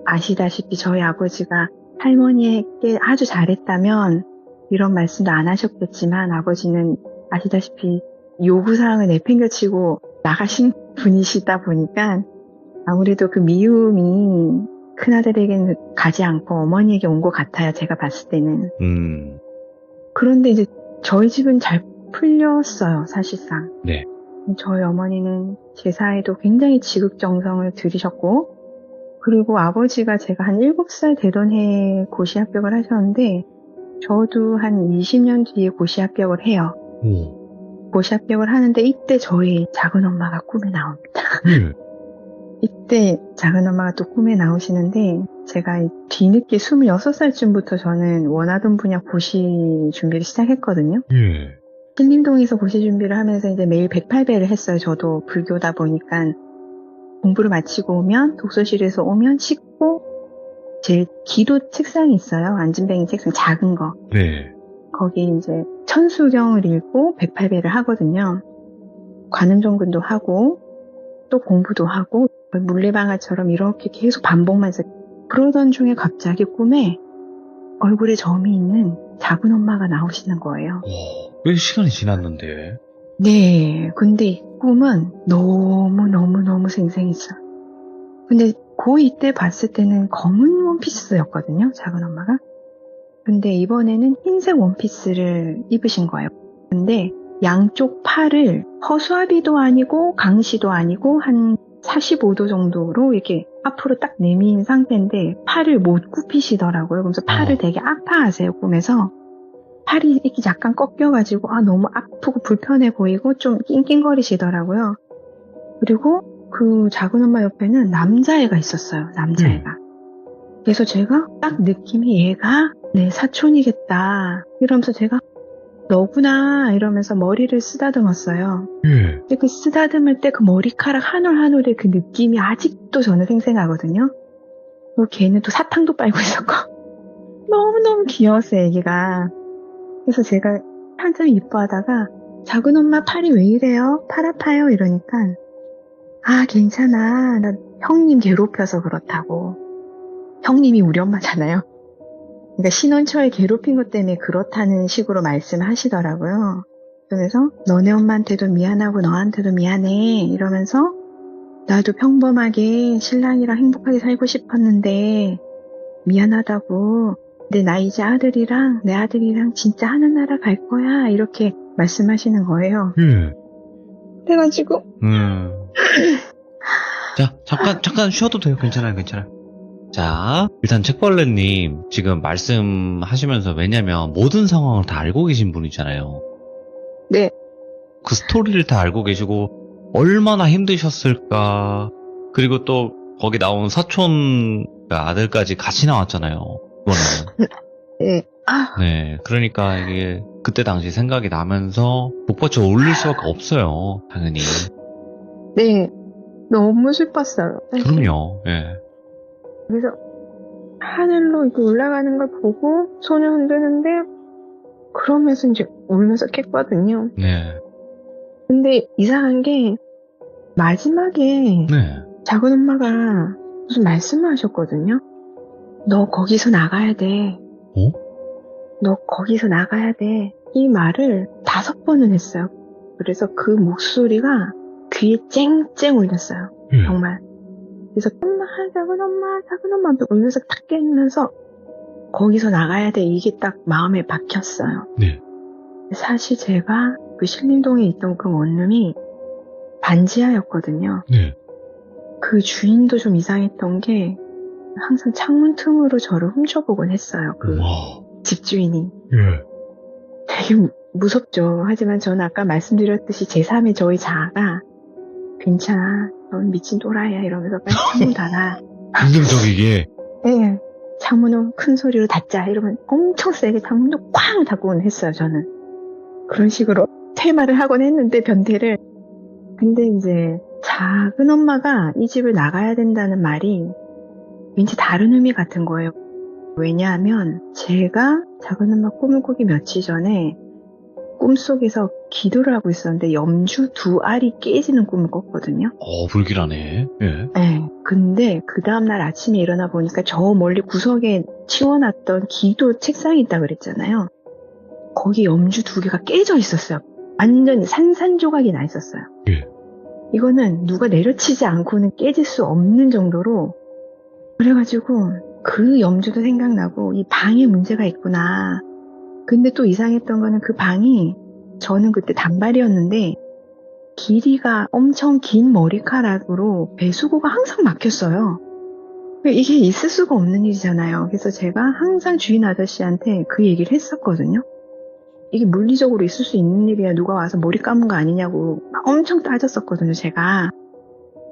아시다시피 저희 아버지가 할머니에게 아주 잘했다면 이런 말씀도 안 하셨겠지만 아버지는 아시다시피 요구사항을 내팽겨치고 나가신 분이시다 보니까 아무래도 그 미움이 큰아들에게는 가지 않고 어머니에게 온 것 같아요. 제가 봤을 때는. 그런데 이제 저희 집은 잘 풀렸어요. 사실상. 네. 저희 어머니는 제사에도 굉장히 지극정성을 들이셨고 그리고 아버지가 제가 한 7살 되던 해에 고시 합격을 하셨는데 저도 한 20년 뒤에 고시 합격을 해요. 고시 합격을 하는데 이때 저희 작은 엄마가 꿈에 나옵니다. 이때 작은 엄마가 또 꿈에 나오시는데 제가 뒤늦게 26살쯤부터 저는 원하던 분야 고시 준비를 시작했거든요. 예. 신림동에서 고시 준비를 하면서 이제 매일 108배를 했어요. 저도 불교다 보니까 공부를 마치고 오면 독서실에서 오면 씻고 제 기도 책상이 있어요. 안진뱅이 책상 작은 거. 네. 거기 이제 천수경을 읽고 108배를 하거든요. 관음정근도 하고 또 공부도 하고 물레방아처럼 이렇게 계속 반복만 해서 그러던 중에 갑자기 꿈에 얼굴에 점이 있는 작은 엄마가 나오시는 거예요. 꽤 시간이 지났는데. 네, 근데 이 꿈은 너무 생생했어요. 근데 고2 때 봤을 때는 검은 원피스였거든요, 작은 엄마가. 근데 이번에는 흰색 원피스를 입으신 거예요. 근데 양쪽 팔을 허수아비도 아니고 강시도 아니고 한 45도 정도로 이렇게 앞으로 딱 내민 상태인데 팔을 못 굽히시더라고요. 그래서 팔을 되게 아파하세요, 꿈에서. 팔이 이렇게 약간 꺾여가지고 너무 아프고 불편해 보이고 좀 낑낑거리시더라고요. 그리고 그 작은 엄마 옆에는 남자애가 있었어요. 남자애가. 그래서 제가 딱 느낌이 얘가 내 사촌이겠다. 이러면서 제가 너구나 이러면서 머리를 쓰다듬었어요. 예. 근데 그 쓰다듬을 때 그 머리카락 한 올 한 올의 그 느낌이 아직도 저는 생생하거든요. 그리고 걔는 또 사탕도 빨고 있었고 너무너무 귀여웠어요, 애기가. 그래서 제가 한참 이뻐하다가 작은 엄마 팔이 왜 이래요? 팔 아파요? 이러니까 아 괜찮아. 나 형님 괴롭혀서 그렇다고. 형님이 우리 엄마잖아요. 그러니까 신혼초에 괴롭힌 것 때문에 그렇다는 식으로 말씀하시더라고요. 그래서 너네 엄마한테도 미안하고 너한테도 미안해 이러면서 나도 평범하게 신랑이랑 행복하게 살고 싶었는데 미안하다고. 근데 나 이제 내 아들이랑 진짜 하늘나라 갈 거야 이렇게 말씀하시는 거예요. 예. 그래가지고 자, 잠깐 쉬어도 돼요. 괜찮아요. 자, 일단 책벌레님 지금 말씀하시면서 왜냐면 모든 상황을 다 알고 계신 분이잖아요. 네. 그 스토리를 다 알고 계시고 얼마나 힘드셨을까. 그리고 또 거기 나온 사촌 아들까지 같이 나왔잖아요. 이거는. 네. 네, 그러니까 이게 그때 당시 생각이 나면서 복받쳐 올릴 수밖에 없어요. 당연히. 네. 너무 슬펐어요. 사실. 그럼요. 예. 그래서 하늘로 이렇게 올라가는 걸 보고 손을 흔드는데 그러면서 이제 울면서 깼거든요. 네. 근데 이상한 게 마지막에 네. 작은 엄마가 무슨 말씀을 하셨거든요. 너 거기서 나가야 돼. 어? 너 거기서 나가야 돼. 이 말을 5번은 했어요. 그래서 그 목소리가 귀에 쨍쨍 울렸어요. 예. 정말. 그래서 작은 엄마 울면서 탁 깨면서 거기서 나가야 돼. 이게 딱 마음에 박혔어요. 네. 사실 제가 그 신림동에 있던 그 원룸이 반지하였거든요. 네. 그 주인도 좀 이상했던 게 항상 창문 틈으로 저를 훔쳐보곤 했어요. 그 와. 집주인이. 예. 되게 무섭죠. 하지만 저는 아까 말씀드렸듯이 제3의 저희 자아가 괜찮아. 넌 미친 또라이야. 이러면서 빨리 창문 닫아. 긍정적이게. 예. 창문을 큰 소리로 닫자. 이러면 엄청 세게 창문도 쾅 닫고는 했어요. 저는. 그런 식으로 퇴마를 하곤 했는데 변태를. 근데 이제 작은 엄마가 이 집을 나가야 된다는 말이 왠지 다른 의미 같은 거예요. 왜냐하면 제가 작은 엄마 꿈을 꾸기 며칠 전에 꿈속에서 기도를 하고 있었는데 염주 2알이 깨지는 꿈을 꿨거든요. 불길하네. 예. 네. 근데 그 다음날 아침에 일어나 보니까 저 멀리 구석에 치워놨던 기도 책상이 있다고 그랬잖아요. 거기 염주 2개가 깨져 있었어요. 완전히 산산조각이 나 있었어요. 예. 이거는 누가 내려치지 않고는 깨질 수 없는 정도로. 그래가지고 그 염주도 생각나고 이 방에 문제가 있구나. 근데 또 이상했던 거는 그 방이 저는 그때 단발이었는데 길이가 엄청 긴 머리카락으로 배수구가 항상 막혔어요. 이게 있을 수가 없는 일이잖아요. 그래서 제가 항상 주인 아저씨한테 그 얘기를 했었거든요. 이게 물리적으로 있을 수 있는 일이야. 누가 와서 머리 감은 거 아니냐고 막 엄청 따졌었거든요, 제가.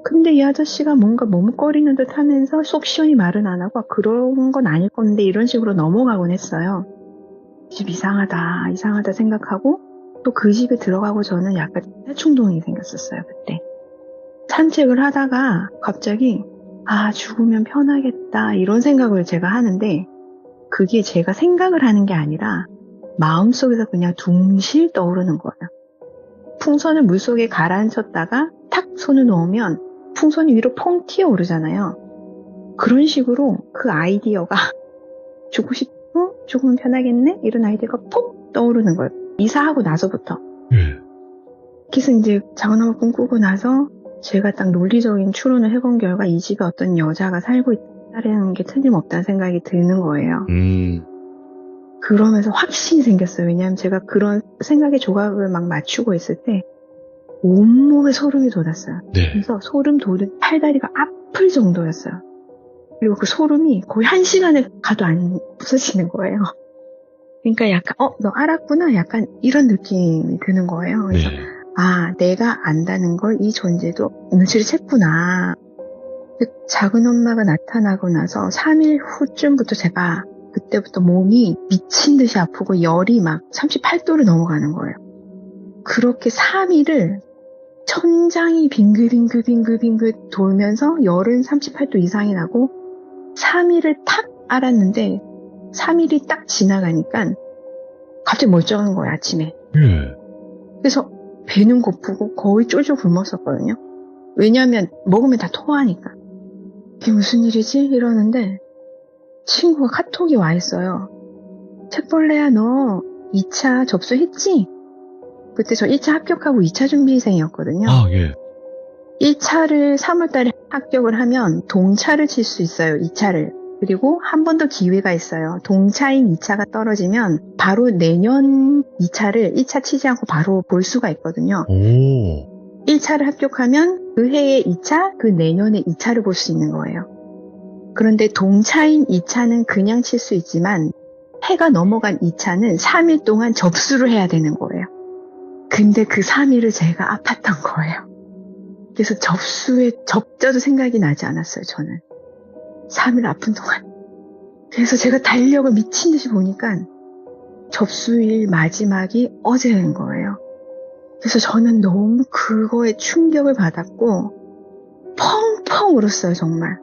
근데 이 아저씨가 뭔가 머뭇거리는 듯 하면서 속 시원히 말은 안 하고 그런 건 아닐 건데 이런 식으로 넘어가곤 했어요. 이 집 이상하다 생각하고 또 그 집에 들어가고 저는 약간 충동이 생겼었어요, 그때. 산책을 하다가 갑자기 죽으면 편하겠다 이런 생각을 제가 하는데 그게 제가 생각을 하는 게 아니라 마음속에서 그냥 둥실 떠오르는 거예요. 풍선을 물속에 가라앉혔다가 탁 손을 놓으면 풍선이 위로 펑 튀어오르잖아요. 그런 식으로 그 아이디어가 죽고 싶어? 죽으면 편하겠네? 이런 아이디어가 폭 떠오르는 거예요. 이사하고 나서부터. 예. 그래서 이제 작은 엄마 꿈꾸고 나서 제가 딱 논리적인 추론을 해본 결과 이 집에 어떤 여자가 살고 있다는 게 틀림없다는 생각이 드는 거예요. 그러면서 확신이 생겼어요. 왜냐하면 제가 그런 생각의 조각을 막 맞추고 있을 때 온몸에 소름이 돋았어요. 네. 그래서 소름 돋은 팔다리가 아플 정도였어요. 그리고 그 소름이 거의 1시간을 가도 안 부서지는 거예요. 그러니까 약간 너 알았구나? 약간 이런 느낌이 드는 거예요. 그래서 네. 아, 내가 안다는 걸 이 존재도 눈치를 챘구나. 작은 엄마가 나타나고 나서 3일 후쯤부터 제가 그때부터 몸이 미친 듯이 아프고 열이 막 38도를 넘어가는 거예요. 그렇게 3일을 천장이 빙글빙글 돌면서 열은 38도 이상이 나고 3일을 탁 알았는데 3일이 딱 지나가니까 갑자기 멀쩡한 거예요, 아침에. 그래서 배는 고프고 거의 쫄쫄 굶었었거든요. 왜냐하면 먹으면 다 토하니까. 이게 무슨 일이지? 이러는데 친구가 카톡이 와 있어요. 책벌레야, 너 2차 접수했지? 그때 저 1차 합격하고 2차 준비생이었거든요. 아, 예. 1차를 3월달에 합격을 하면 동차를 칠 수 있어요, 2차를. 그리고 한 번 더 기회가 있어요. 동차인 2차가 떨어지면 바로 내년 2차를 1차 치지 않고 바로 볼 수가 있거든요. 오. 1차를 합격하면 그 해에 2차, 그 내년에 2차를 볼 수 있는 거예요. 그런데 동차인 2차는 그냥 칠 수 있지만 해가 넘어간 2차는 3일 동안 접수를 해야 되는 거예요. 근데 그 3일을 제가 아팠던 거예요. 그래서 접수에 접자도 생각이 나지 않았어요, 저는. 3일 아픈 동안. 그래서 제가 달력을 미친 듯이 보니까 접수일 마지막이 어제인 거예요. 그래서 저는 너무 그거에 충격을 받았고 펑펑 울었어요, 정말.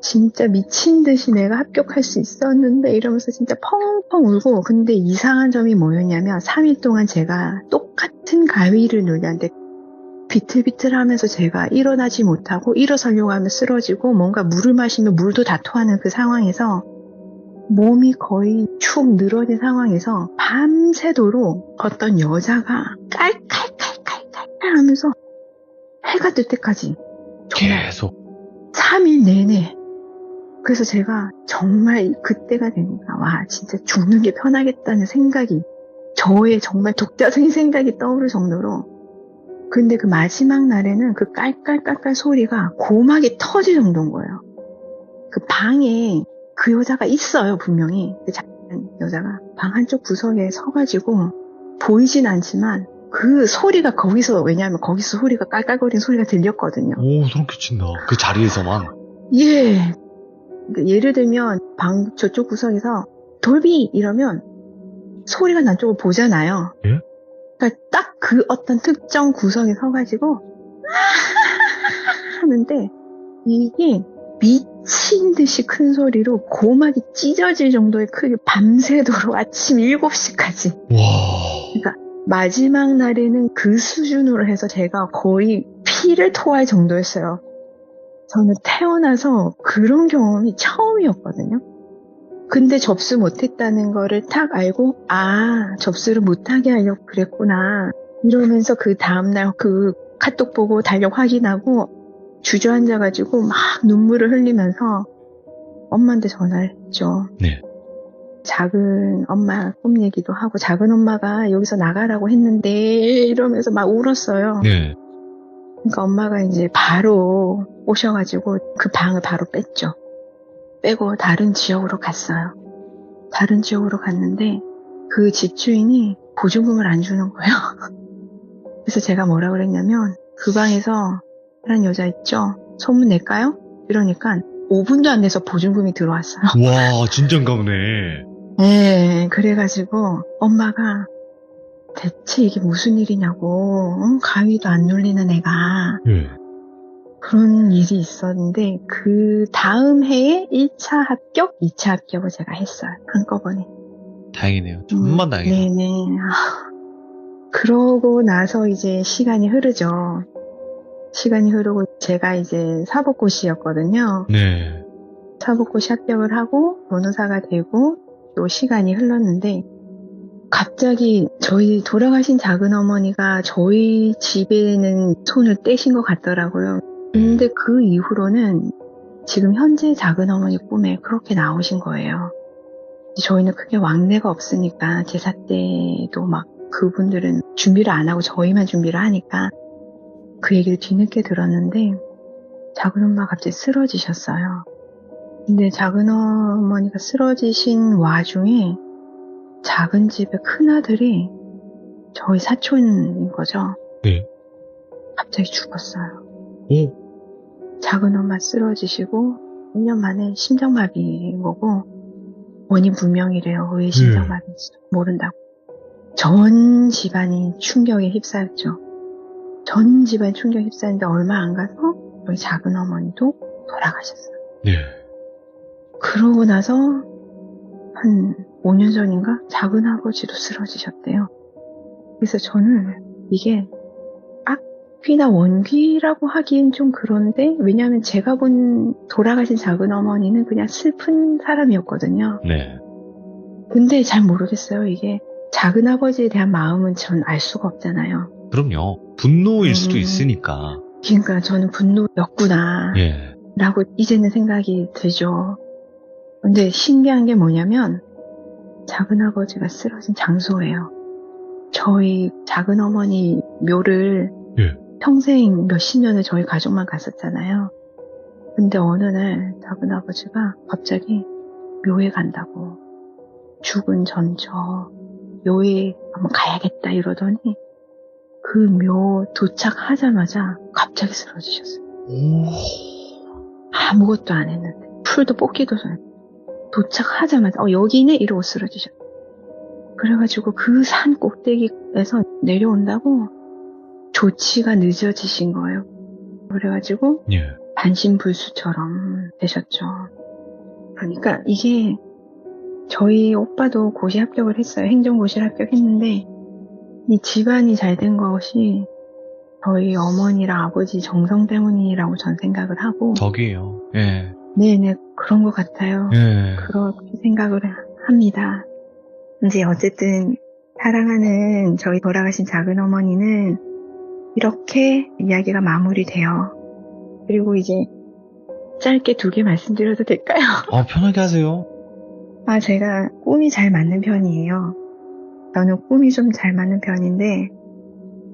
진짜 미친 듯이 내가 합격할 수 있었는데 이러면서 진짜 펑펑 울고, 근데 이상한 점이 뭐였냐면 3일 동안 제가 똑같은 가위를 눌렸는데 비틀비틀하면서 제가 일어나지 못하고 일어서려고 하면 쓰러지고 뭔가 물을 마시면 물도 다 토하는 그 상황에서 몸이 거의 축 늘어진 상황에서 밤새도록 어떤 여자가 깔깔깔깔깔 하면서 해가 뜰 때까지 정말 계속. 3일 내내. 그래서 제가 정말 그때가 되니까 와, 진짜 죽는 게 편하겠다는 생각이, 저의 정말 독자적인 생각이 떠오를 정도로. 근데 그 마지막 날에는 그 깔깔깔깔 소리가 고막이 터질 정도인 거예요. 그 방에 그 여자가 있어요, 분명히. 그 작은 여자가 방 한쪽 구석에 서가지고 보이진 않지만 그 소리가 거기서, 왜냐하면 거기서 소리가 깔깔거리는 소리가 들렸거든요. 오, 소름 끼친다. 그 자리에서만. 예. 그러니까 예를 들면 방 저쪽 구석에서 돌비 이러면 소리가 난 쪽을 보잖아요. 예? 그러니까 딱 그 어떤 특정 구석에 서가지고 하는데 이게 미친 듯이 큰 소리로 고막이 찢어질 정도의 크게 밤새도록 아침 7시까지. 와. 그러니까 마지막 날에는 그 수준으로 해서 제가 거의 피를 토할 정도였어요. 저는 태어나서 그런 경험이 처음이었거든요. 근데 접수 못했다는 거를 딱 알고, 아, 접수를 못하게 하려고 그랬구나. 이러면서 그 다음날 그 카톡 보고 달력 확인하고 주저앉아가지고 막 눈물을 흘리면서 엄마한테 전화를 했죠. 네. 작은 엄마 꿈 얘기도 하고, 작은 엄마가 여기서 나가라고 했는데 이러면서 막 울었어요. 네. 그러니까 엄마가 이제 바로 오셔가지고 그 방을 바로 뺐죠. 빼고 다른 지역으로 갔어요. 다른 지역으로 갔는데 그 집주인이 보증금을 안 주는 거예요. 그래서 제가 뭐라 그랬냐면, 그 방에서 다른 여자 있죠? 소문 낼까요? 이러니까 5분도 안 돼서 보증금이 들어왔어요. 와, 진짠가보네. 네, 그래가지고 엄마가 대체 이게 무슨 일이냐고, 가위도 안 눌리는 애가. 예. 그런 일이 있었는데 그 다음 해에 1차 합격, 2차 합격을 제가 했어요. 한꺼번에. 다행이네요. 정말 다행이네요. 네네. 그러고 나서 이제 시간이 흐르죠. 시간이 흐르고 제가 이제 사법고시였거든요. 네. 사법고시 합격을 하고 변호사가 되고 또 시간이 흘렀는데 갑자기 저희 돌아가신 작은 어머니가 저희 집에는 손을 떼신 것 같더라고요. 근데 그 이후로는 지금 현재 작은 어머니 꿈에 그렇게 나오신 거예요. 저희는 크게 왕래가 없으니까 제사 때도 막 그분들은 준비를 안 하고 저희만 준비를 하니까 그 얘기를 뒤늦게 들었는데 작은 엄마가 갑자기 쓰러지셨어요. 근데 작은 어머니가 쓰러지신 와중에 작은 집의 큰아들이 저희 사촌인 거죠. 네. 갑자기 죽었어요. 오. 작은 엄마 쓰러지시고 1년 만에 심장마비인 거고 원인 불명이래요. 왜 심장마비인지 모른다고. 전 집안이 충격에 휩싸였죠. 전 집안이 충격에 휩싸였는데 얼마 안 가서 우리 작은 어머니도 돌아가셨어요. 네. 그러고 나서 한 5년 전인가 작은 아버지도 쓰러지셨대요. 그래서 저는 이게 악귀나 원귀라고 하기엔 좀 그런데 왜냐하면 제가 본 돌아가신 작은 어머니는 그냥 슬픈 사람이었거든요. 네. 근데 잘 모르겠어요. 이게 작은 아버지에 대한 마음은 전 알 수가 없잖아요. 그럼요. 분노일 수도 있으니까. 그러니까 저는 분노였구나 예. 라고 이제는 생각이 들죠. 근데 신기한 게 뭐냐면 작은 아버지가 쓰러진 장소예요. 저희 작은 어머니 묘를 예. 평생 몇십 년을 저희 가족만 갔었잖아요. 근데 어느 날 작은 아버지가 갑자기 묘에 간다고 죽은 전저 묘에 한번 가야겠다 이러더니 그 묘 도착하자마자 갑자기 쓰러지셨어요. 오. 아무것도 안 했는데 풀도 뽑기도 전에 도착하자마자 여기네 이러고 쓰러지셨어요. 그래가지고 그 산 꼭대기에서 내려온다고 조치가 늦어지신 거예요. 그래가지고 예. 반신불수처럼 되셨죠. 그러니까 이게 저희 오빠도 고시 합격을 했어요. 행정고시를 합격했는데 이 집안이 잘 된 것이 저희 어머니랑 아버지 정성 때문이라고 전 생각을 하고 덕이에요. 예. 네네 그런 것 같아요. 예. 그렇게 생각을 합니다. 이제 어쨌든 사랑하는 저희 돌아가신 작은 어머니는 이렇게 이야기가 마무리돼요. 그리고 이제 짧게 2개 말씀드려도 될까요? 편하게 하세요. 제가 꿈이 잘 맞는 편이에요. 저는 꿈이 좀 잘 맞는 편인데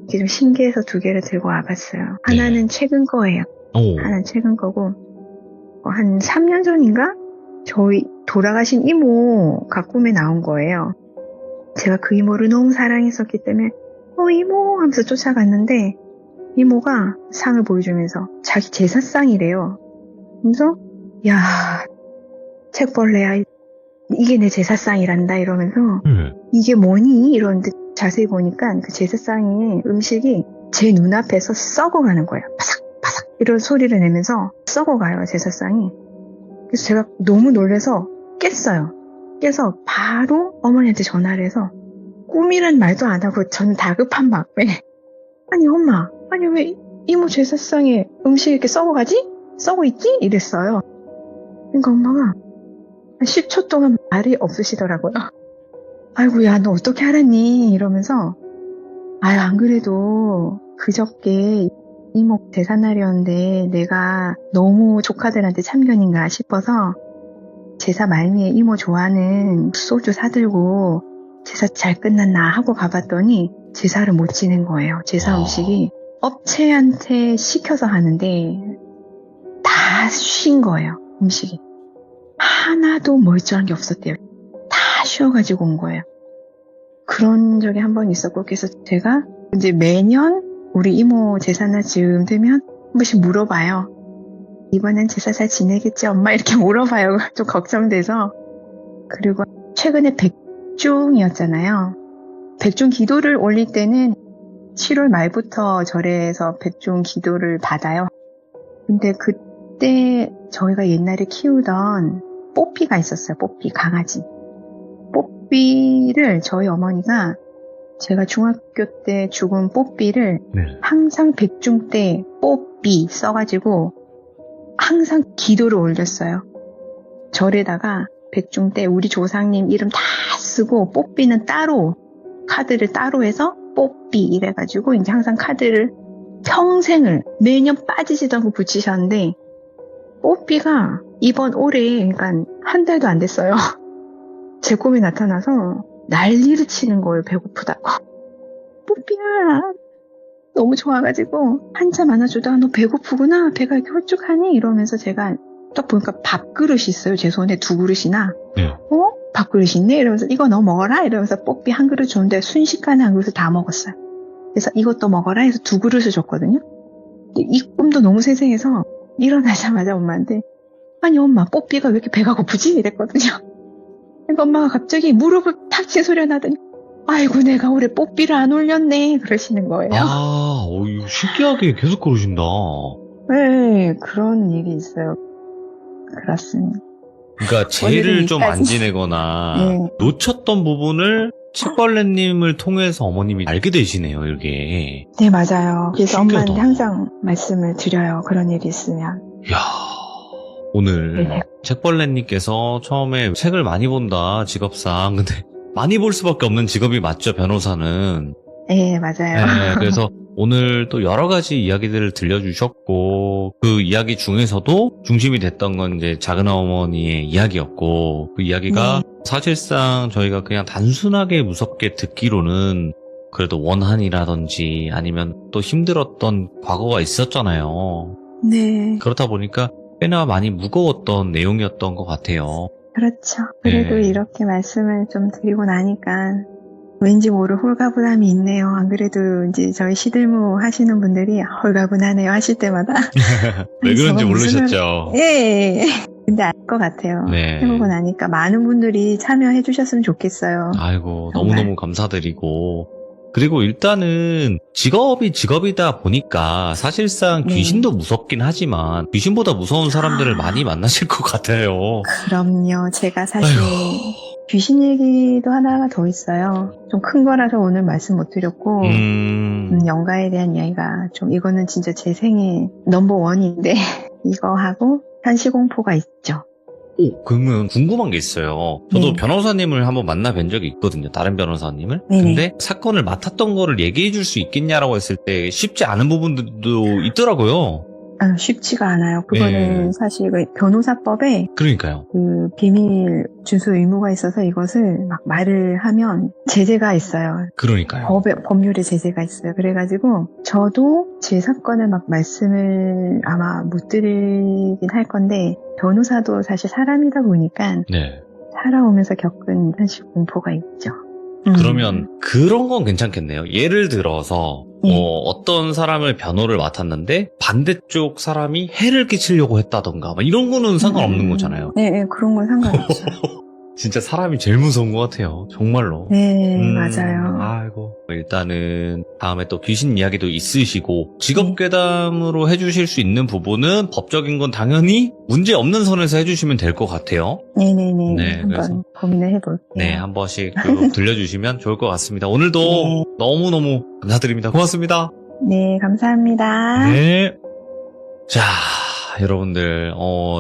이게 좀 신기해서 2개를 들고 와봤어요. 하나는 최근 거예요. 오. 하나는 최근 거고 한 3년 전인가? 저희 돌아가신 이모가 꿈에 나온 거예요. 제가 그 이모를 너무 사랑했었기 때문에 이모 하면서 쫓아갔는데 이모가 상을 보여주면서 자기 제사상이래요. 그래서 야 책벌레야 이게 내 제사상이란다 이러면서 이게 뭐니? 이러는데 자세히 보니까 그 제사상의 음식이 제 눈앞에서 썩어가는 거예요. 바삭바삭 이런 소리를 내면서 썩어가요 제사상이. 그래서 제가 너무 놀라서 깼어요. 깨서 바로 어머니한테 전화를 해서 꿈이란 말도 안 하고 저는 다급한 마음에 아니 엄마 아니 왜 이모 제사상에 음식이 이렇게 썩어가지? 썩어있지? 이랬어요. 그러니까 엄마가 10초 동안 말이 없으시더라고요. 아이고 야 너 어떻게 알았니? 이러면서 안 그래도 그저께 이모 제삿날이었는데 내가 너무 조카들한테 참견인가 싶어서 제사 말미에 이모 좋아하는 소주 사들고 제사 잘 끝났나 하고 가봤더니 제사를 못 지낸 거예요. 제사 음식이 업체한테 시켜서 하는데 다 쉰 거예요. 음식이. 하나도 멀쩡한 게 없었대요. 다 쉬어가지고 온 거예요. 그런 적이 한 번 있었고 그래서 제가 이제 매년 우리 이모 제사날 즈음 되면 한 번씩 물어봐요. 이번엔 제사 잘 지내겠지 엄마 이렇게 물어봐요. 좀 걱정돼서. 그리고 최근에 백중이었잖아요. 백중 기도를 올릴 때는 7월 말부터 절에서 백중 기도를 받아요. 근데 그때 저희가 옛날에 키우던 뽀삐가 있었어요. 뽀삐 강아지. 뽀삐를 저희 어머니가 제가 중학교 때 죽은 뽀삐를 항상 백중 때 뽀삐 써가지고 항상 기도를 올렸어요. 절에다가 백중 때 우리 조상님 이름 다 쓰고 뽀삐는 따로 카드를 따로 해서 뽀삐 이래가지고 이제 항상 카드를 평생을 매년 빠지지도 않고 붙이셨는데 뽀삐가 이번 올해 그러니까 한 달도 안 됐어요. 제 꿈에 나타나서 난리를 치는 거예요. 배고프다고. 뽀삐야 너무 좋아가지고 한참 안아주다가 너 배고프구나 배가 이렇게 홀쭉하니 이러면서 제가 딱 보니까 밥그릇이 있어요. 제 손에 2그릇이나 밥그릇이 있네 이러면서 이거 너 먹어라 이러면서 뽀삐 한 그릇 줬는데 순식간에 한 그릇을 다 먹었어요. 그래서 이것도 먹어라 해서 2그릇을 줬거든요. 근데 이 꿈도 너무 생생해서 일어나자마자 엄마한테 아니 엄마 뽀삐가 왜 이렇게 배가 고프지? 이랬거든요. 그러니까 엄마가 갑자기 무릎을 탁 친 소리가 나더니 아이고 내가 올해 뽀삐를 안 올렸네 그러시는 거예요. 이거 신기하게 계속 그러신다. 네, 그런 일이 있어요. 그렇습니다. 그러니까 죄를 좀 안 지내거나 네. 놓쳤던 부분을 책벌레님을 통해서 어머님이 알게 되시네요, 이게. 네, 맞아요. 그래서 신기하다. 엄마한테 항상 말씀을 드려요. 그런 일이 있으면. 이야, 오늘 네. 책벌레님께서 처음에 책을 많이 본다, 직업상. 근데 많이 볼 수밖에 없는 직업이 맞죠, 변호사는. 네, 맞아요. 네, 그래서 오늘 또 여러 가지 이야기들을 들려주셨고, 그 이야기 중에서도 중심이 됐던 건 이제 작은 어머니의 이야기였고, 그 이야기가 사실상 저희가 그냥 단순하게 무섭게 듣기로는 그래도 원한이라든지 아니면 또 힘들었던 과거가 있었잖아요. 네, 그렇다 보니까 꽤나 많이 무거웠던 내용이었던 것 같아요. 그렇죠. 그래도 네. 이렇게 말씀을 좀 드리고 나니까 왠지 모를 홀가분함이 있네요. 안 그래도 이제 저희 시들무 하시는 분들이 홀가분하네요 하실 때마다. 왜 그런지 저건 무슨 모르셨죠? 예. 근데 알 것 같아요. 네. 해보고 나니까 많은 분들이 참여해 주셨으면 좋겠어요. 아이고, 정말. 너무너무 감사드리고. 그리고 일단은 직업이 직업이다 보니까 사실상 네. 귀신도 무섭긴 하지만 귀신보다 무서운 사람들을 많이 만나실 것 같아요. 그럼요. 제가 사실 귀신 얘기도 하나가 더 있어요. 좀 큰 거라서 오늘 말씀 못 드렸고 영가에 대한 이야기가 좀 이거는 진짜 제 생애 넘버원인데 이거 하고 현시공포가 있죠. 그러면 궁금한 게 있어요. 저도 네. 변호사님을 한번 만나 뵌 적이 있거든요. 다른 변호사님을. 네네. 근데 사건을 맡았던 거를 얘기해 줄 수 있겠냐라고 했을 때 쉽지 않은 부분들도 있더라고요. 쉽지가 않아요. 그거는 네. 사실 그 변호사법에 그러니까요. 그 비밀 준수 의무가 있어서 이것을 막 말을 하면 제재가 있어요. 그러니까요. 법률에 제재가 있어요. 그래가지고 저도 제 사건을 막 말씀을 아마 못 드리긴 할 건데 변호사도 사실 사람이다 보니까 네. 살아오면서 겪은 현실 공포가 있죠. 그러면 그런 건 괜찮겠네요. 예를 들어서 네. 어떤 사람을 변호를 맡았는데 반대쪽 사람이 해를 끼치려고 했다던가 막 이런 거는 상관없는 거잖아요. 네, 네, 그런 건 상관없죠. 진짜 사람이 제일 무서운 것 같아요. 정말로. 네, 맞아요. 아이고. 일단은 다음에 또 귀신 이야기도 있으시고 직업괴담으로 해주실 수 있는 부분은 법적인 건 당연히 문제 없는 선에서 해주시면 될 것 같아요. 네네네. 네, 한번 그래서- 고민을 해볼게요. 네, 한 번씩 쭉 들려주시면 좋을 것 같습니다. 오늘도 네. 너무너무 감사드립니다. 고맙습니다. 네, 감사합니다. 네. 자, 여러분들,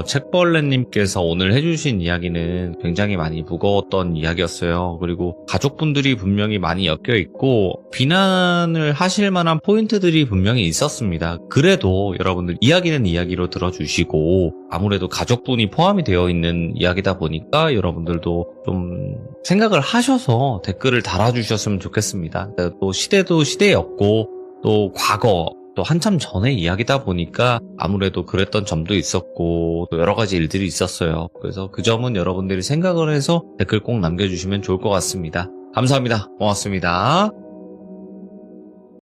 책벌레님께서 오늘 해주신 이야기는 굉장히 많이 무거웠던 이야기였어요. 그리고 가족분들이 분명히 많이 엮여있고, 비난을 하실 만한 포인트들이 분명히 있었습니다. 그래도 여러분들 이야기는 이야기로 들어주시고, 아무래도 가족분이 포함이 되어 있는 이야기다 보니까 여러분들도 좀 생각을 하셔서 댓글을 달아주셨으면 좋겠습니다. 또 시대도 시대였고, 또 과거, 또 한참 전의 이야기다 보니까 아무래도 그랬던 점도 있었고 또 여러 가지 일들이 있었어요. 그래서 그 점은 여러분들이 생각을 해서 댓글 꼭 남겨주시면 좋을 것 같습니다. 감사합니다. 고맙습니다.